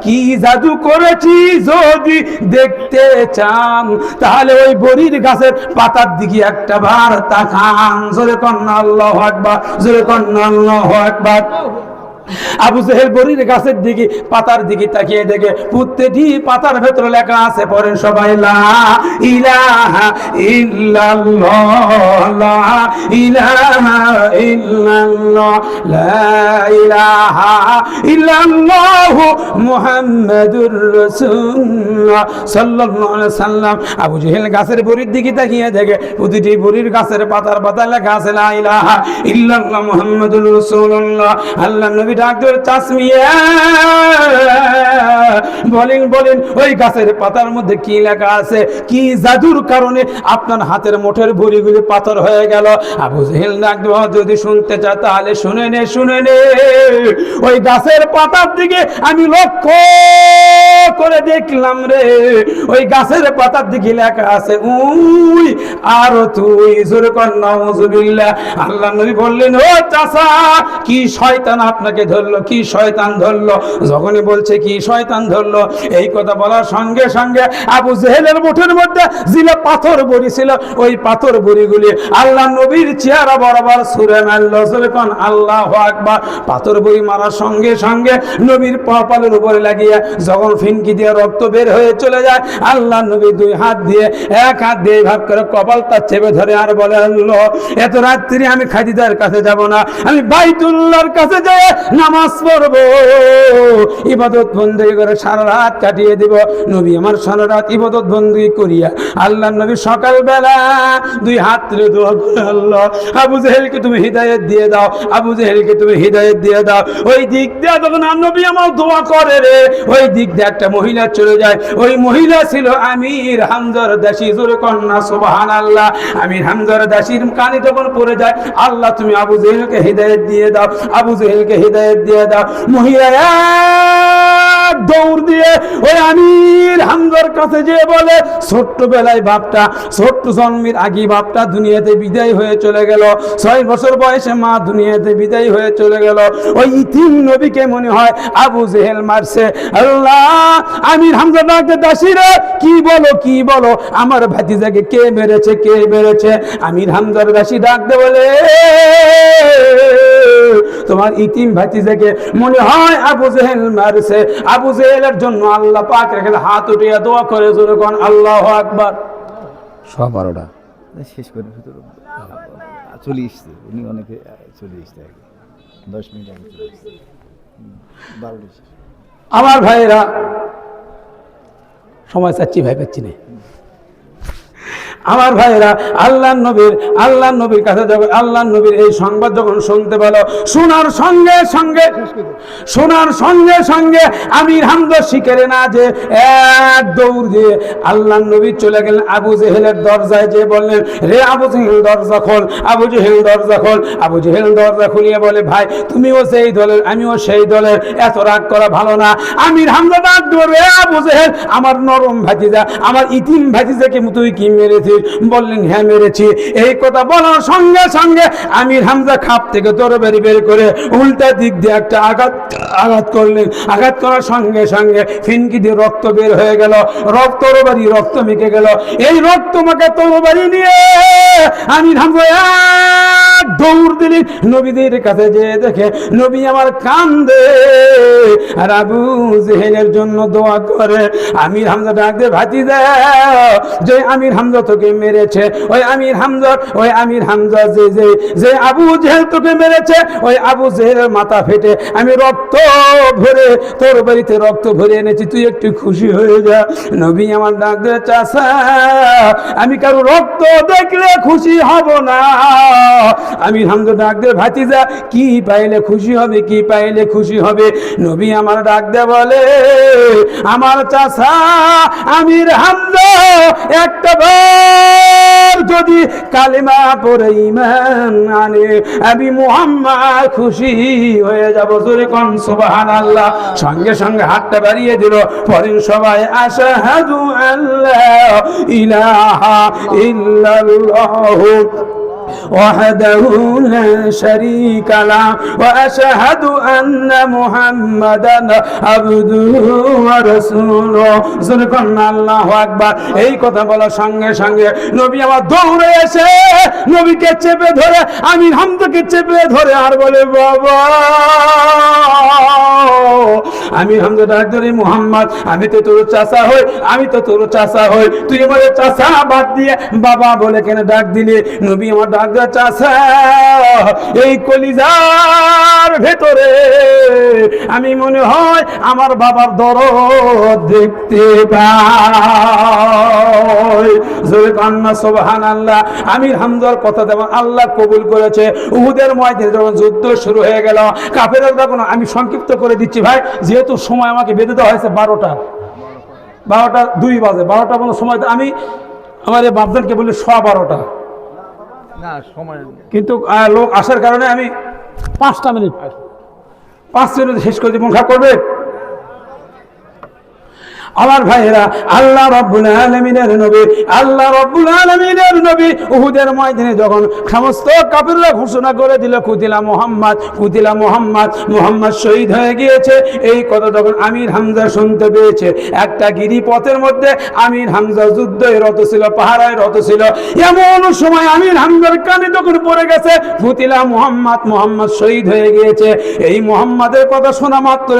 কি জাদু করেছি যদি দেখতে চান, তাহলে ওই বড়ির গাছের পাতার দিকে একটা বার তাকান। জোরে কন্না আল্লাহু আকবার, আল্লাহু আকবার। আবু জেহেল বড়ির গাছের দিকে, পাতার দিকে তাকিয়ে দেখে প্রত্যেকটি পাতার ভেতরে লেখা আছে, পড়েন সবাই, লা ইলাহা ইল্লাল্লাহ, লা ইলাহা ইল্লাল্লাহ, লা ইলাহা ইল্লাল্লাহ, মুহাম্মাদুর রাসূলুল্লাহ সাল্লাল্লাহু আলাইহি সাল্লাম। আবু জেহেল গাছের বড়ির দিকে তাকিয়ে দেখে প্রতিটি বড়ির গাছের পাতার লেখা আছে, লা ইলাহা ইল্লাল্লাহ, মুহাম্মাদুর রাসূলুল্লাহ। আল্লাহ নবী ডাক ধরে, তাসমিয়া, বলেন ওই গাছের পাতার মধ্যে কি লেখা আছে? কি জাদুর কারণে আপনার হাতের মুঠের বড়িগুলি পাথর হয়ে গেল? আবু জেহেল ডাক ধরে, যদি শুনতে চায় তাহলে শুনে নে। ওই গাছের পাতার দিকে আমি লক্ষ্য করে দেখলাম রে, ওই গাছের পাতার দিকে লেখা আছে, উই আর তুই। জোরে কর নাউজুবিল্লাহ। আল্লাহ নবী বললেন, ও চাচা, কি শয়তান আপনাকে ধরলো? যখনই বলছে কি শয়তান ধরলো, এই কথা বলার সঙ্গে সঙ্গে আবু জেহেলের মুঠের মধ্যে জিলা পাথর বড়ি ছিল, ওই পাথর বড়িগুলি আল্লাহ নবীর চেহারা বরাবর ছুঁড়ে মারল। আল্লাহু আকবার। পাথর বড়ি মারার সঙ্গে সঙ্গে নবীর কপালের উপরে লাগিয়ে যখন ফিনকি দিয়ে রক্ত বের হয়ে চলে যায়, আল্লাহ নবী এক হাত দিয়ে ভাগ করে কপালটা চেপে ধরে আর বলে, আল্লাহ, এত রাত্রি আমি খাদিজার কাছে যাব না, আমি বাইতুল্লাহর কাছে যেয়ে নামাজ পড়বো, ইবাদত বন্দেগী করে সারা রাত কাটিয়ে দিব। নবী আমার সারা রাত ইবাদত বন্দেগী করিয়া আল্লাহ নবী সকালবেলা দুই হাত তুলে দোয়া করে, আল্লাহ, আবু জেহেলকে তুমি হিদায়াত দিয়ে দাও, ওই দিক দিয়ে তখন নবী আমার দোয়া করে রে, ওই দিক দিয়ে একটা মহিলা চলে যায়। ওই মহিলা ছিল আমির হামজার দাসী। জোরে কন্যা সুবহানাল্লাহ। আমির হামজার দাসীর কানে যখন পড়ে যায়, আল্লাহ তুমি আবু জেহেলকে হিদায়াত দিয়ে দাও, মহিলা দৌড় দিয়ে ওই আমির হামজার কাছে যেয়ে বলে, ছোট্টবেলায় ছোট্ট জন্মের আগে বাপটা দুনিয়াতে বিদায় হয়ে চলে গেল, 6 বছর বয়সে মা দুনিয়াতে বিদায় হয়ে চলে গেল। ওই ইতিম নবীকে মনে হয় আবু জেহেল মারছে। আল্লাহ, আমির হামজা ডাকতে, দাসীরা কি বলো আমার ভাতিজাকে কে মেরেছে? আমির হামজার দাসী ডাকতে বলে, তোমার ইতিম ভাতিজাকে মনে হয় আবু জেহেল মারছে, আবু জেহেলের জন্য আল্লাহ পাক রেখে হাত উঠিয়ে দোয়া করে জোরে কোন আল্লাহু আকবার। 12:15 শেষ করে চলে এসছে, উনি অনেকে চলে এসছে আগে 10 মিনিট আগে চলে এসছে, 12টা শেষ। আমার ভাইয়েরা, সময় চাচ্ছি ভাই পাচ্ছি না। আমার ভাইয়েরা, আল্লাহর নবীর কাছে যখন আল্লাহর নবীর এই সংবাদ যখন শুনতে পেল, শোনার সঙ্গে সঙ্গে আমির হামজা শিকারে না যে এক দৌড় দিয়ে আল্লাহর নবী চলে গেলেন আবু জেহেলের দরজায়, যে বললেন, রে আবু জেহেল দরজা খোল, আবু জেহেল দরজা খোল। আবু জেহেল দরজা খুলিয়ে বলে, ভাই তুমিও সেই দলের আমিও সেই দলের, এত রাগ করা ভালো না। আমির হামজা ডাক ধরবে, আবু জেহেল আমার নরম ভাতিজা, আমার ইতিম ভাতিজাকে তুই কি মেরেছিস? বললেন, হ্যাঁ মেরেছি। এই কথা বলার সঙ্গে সঙ্গে আমির হামজা খাপ থেকে তরবারি বের করে উল্টা দিক দিয়ে একটা আঘাত করলেন। আঘাত করার সঙ্গে সঙ্গে ফিনকি দিয়ে রক্ত বের হয়ে গেল, রক্ত মেখে গেল। এই রক্ত মাখা তরবারি নিয়ে আমির হামজা দৌড় দিলি নবীদের কাছে, যে দেখে নবী আমার কান্দে আর আবু জেহেলের জন্য দোয়া করে। আমির হামজা ডাক দিয়ে, ভাতিজা, যে আমির হামজা তোকে মেরেছে, ওই আমির হামজা যে আবু জেহেল তোকে মেরেছে, ওই আবু জেহেলের মাথা ফেটে আমি রক্ত ভরে তোর বাড়িতে রক্ত ভরে এনেছি, তুই একটু খুশি হয়ে যা। নবী আমার ডাক দিয়ে, চাচা আমি কারো রক্ত দেখলে খুশি হব না। আমির হামজা ডাক দিয়ে, ভাতিজা কি পাইলে খুশি হবে? নবী আমার ডাক দিয়ে বলে, আমার চাচা আমির হামজা একটা বার যদি কালেমা পড়ে ঈমান আনে, আমি মুহাম্মদ খুশি হয়ে যাব। জোরে কোন সুবহানাল্লাহ। সঙ্গে সঙ্গে হাতটা বাড়িয়ে দিল, পরের সবাই আশহাদু আল্লা ইলাহা ইল্লাল্লাহু وحده لا شريك له وأشهد أن محمدا عبده ورسوله। আল্লাহু আকবার। এই কথা বলার সঙ্গে সঙ্গে নবী আমার দৌড়ে এসে নবীকে চেপে ধরে, আমির হামজাকে চেপে ধরে আর বলে, বাবা। আমির হামজা ডাক ধরে, মুহাম্মদ আমি তো তোর চাচা হই, তুই আমার চাচা বাদ দিয়ে বাবা বলে কেন ডাক দিলি? নবী আমার ডাক দিয়ে, চাচা এই কলিজার ভেতরে আমি মনে হয় আমার বাবার দরদ দেখতে পাই। জোরে কান্না সুবহানাল্লাহ। আমির হামজার কথা যেমন আল্লাহ কবুল করেছে। উহুদের ময়দানে যখন যুদ্ধ শুরু হয়ে গেল, কাফেররা তখন, আমি সংক্ষিপ্ত করে দিচ্ছি ভাই, যেহেতু সময় আমাকে বেঁধে দেওয়া হয়েছে 12:02 বাজে, 12টা পর্যন্ত সময় আমি আমার এই বাপদানকে বলি 12:15 না সময়, কিন্তু লোক আসার কারণে আমি 5 মিনিট শেষ করে দিব। মন করবে? আমার ভাইয়েরা, আল্লাহ রাব্বুল আলামিনের নবী উহুদের ময়দানে যখন সমস্ত কাফিররা ঘোষণা করে দিল, কুতিলা মুহাম্মদ শহীদ হয়ে গিয়েছে, এই কথা যখন আমির হামজা শুনতে পেয়েছে, একটা গিরিপথের মধ্যে আমির হামজা যুদ্ধে রত ছিল, পাহারায় রত ছিল। এমন সময় আমির হামজার কানে যখন পড়ে গেছে, কুতিলা মুহাম্মদ শহীদ হয়ে গিয়েছে, এই মুহাম্মাদের কথা শোনা মাত্র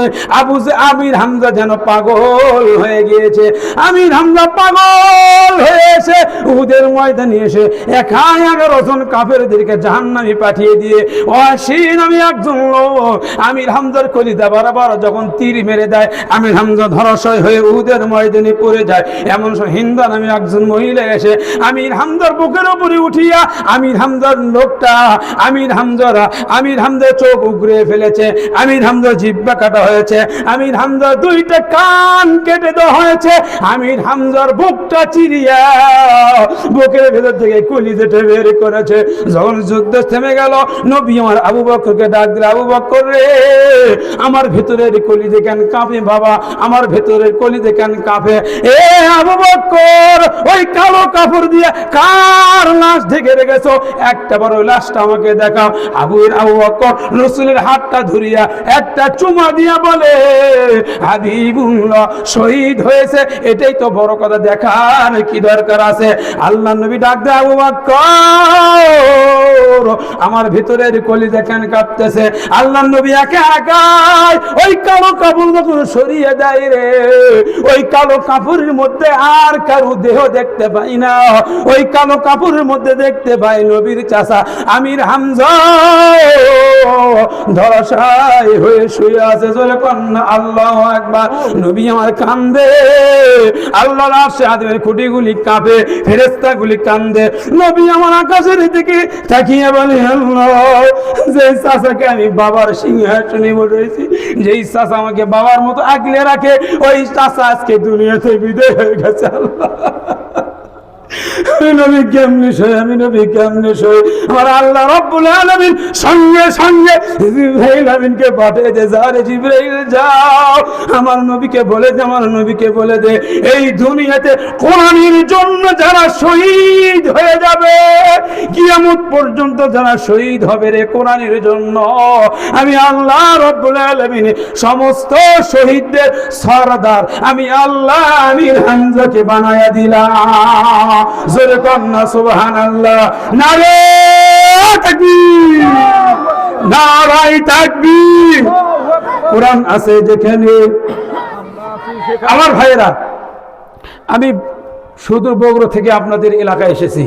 আমির হামজা যেন পাগল হয়ে গিয়েছে। আমির হামজা পাগল হয়ে এসে উহুদের ময়দানে এসে 11 জন কাফেরদেরকে জাহান্নামে পাঠিয়ে দিয়ে, ওয়াসিন আমি একজন লোক আমির হামজার কলিজা বরাবর যখন তীর মেরে দেয়, আমির হামজা ধরাশয় হয়ে উহুদের ময়দানে পড়ে যায়। এমন সময় হিন্দা নামে একজন মহিলা এসে আমির হামজার বুকের উপরে উঠিয়া আমির হামজার চোখ উগড়ে ফেলেছে, আমির হামজার জিহ্বা কাটা হয়েছে, আমির হামজার 2টা কান কেটে দেওয়া হয়েছে, আমির হামজার বুকটা চিরিয়া বুকের ভেতর থেকে কলিজাটা বের করেছে। যখন যুদ্ধ থেমে গেল, নবী আমার আবু বকরকে ডাক দিল, আবু বকর রে, আমার ভেতরের কলিজা কেন কাঁপে বাবা, আমার ভেতরের কলিজা কেন কাঁপে? এ আবু বকর, ওই কালো কাপড় দিয়ে কার লাশ ঢেকে রেখেছো? একটা বড় লাশটা আমাকে দেখাও। আবু বকর রাসূলের হাতটা ধরিয়া একটা চুমা দিয়া বলে, হাবিবুল্লাহ শহীদ হয়েছে, এটাই তো বড় কথা, দেখার কি দরকার আছে? আল্লাহ নবী ডাক দেয়, আবু বকর আমার ভিতরের কলিজা কেন কাঁপতেছে। আল্লাহ নবী একা একাই ওই কালো কাপড় যখন সরিয়ে দেয় রে, ওই কালো কাপড়ের মধ্যে আর কারো দেহ দেখতে পাই না। ওই কালো কাপড়ের মধ্যে দেখতে পাই নবীর চাচা আমির হামজা ধরাশায়ী হয়ে শুয়ে আছে। জোরে কন্যা আল্লাহু আকবার। নবী আমার কান্দে, আল্লাহর আরশে আযমের খুঁটিগুলি কাঁপে, ফেরেশতাগুলি কান্দে। নবী আমার আকাশের দিকে তাকিয়ে বলে, আল্লাহ, যে চাচাকে আমি বাবার সিংহাসনে বসেছি, যেই চাচা আমাকে বাবার মতো আগলে রাখে, ওই চাচা আজকে দুনিয়াতে বিদায় হয়ে গেছে। আল্লাহ, আমি নবী কেমনে সই, আমি নবী কেমনে সই। আমার আল্লাহ রাব্বুল আলামিন সঙ্গে সঙ্গে জিবরাইল আমিনকে পাঠিয়ে দে, যা রে জিবরাইল যাও, আমার নবীকে বলে দে, আমার নবীকে বলে দে, এই দুনিয়াতে কোরআনের জন্য যারা শহীদ হয়ে যাবে, কিয়ামত পর্যন্ত যারা শহীদ হবে রে কোরআনের জন্য, আমি আল্লাহ রাব্বুল আলামিন সমস্ত শহীদদের সরদার আমি আল্লাহ আমির হামজাকে বানায়া দিলাম। জোরে কন্না সুবহানাল্লাহ। নারে তাকবীর, নারায়ে তাকবীর। কোরআন আছে যেখানে। আমার ভাইরা, আমি সুদূর বগুড়া থেকে আপনাদের এলাকায় এসেছি।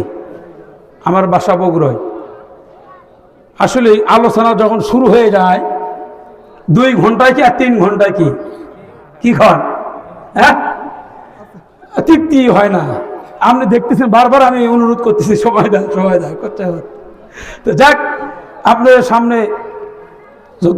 আমার বাসা বগুড়ায়। আসলে আলোচনা যখন শুরু হয়ে যায় 2 ঘন্টায় কি আর 3 ঘন্টায় কি খান, হ্যাঁ, তৃপ্তি হয় না। আপনি দেখতেছেন, বারবার আমি অনুরোধ করতেছি, সময় দেয় করতে হবে। তো যাক, আপনাদের সামনে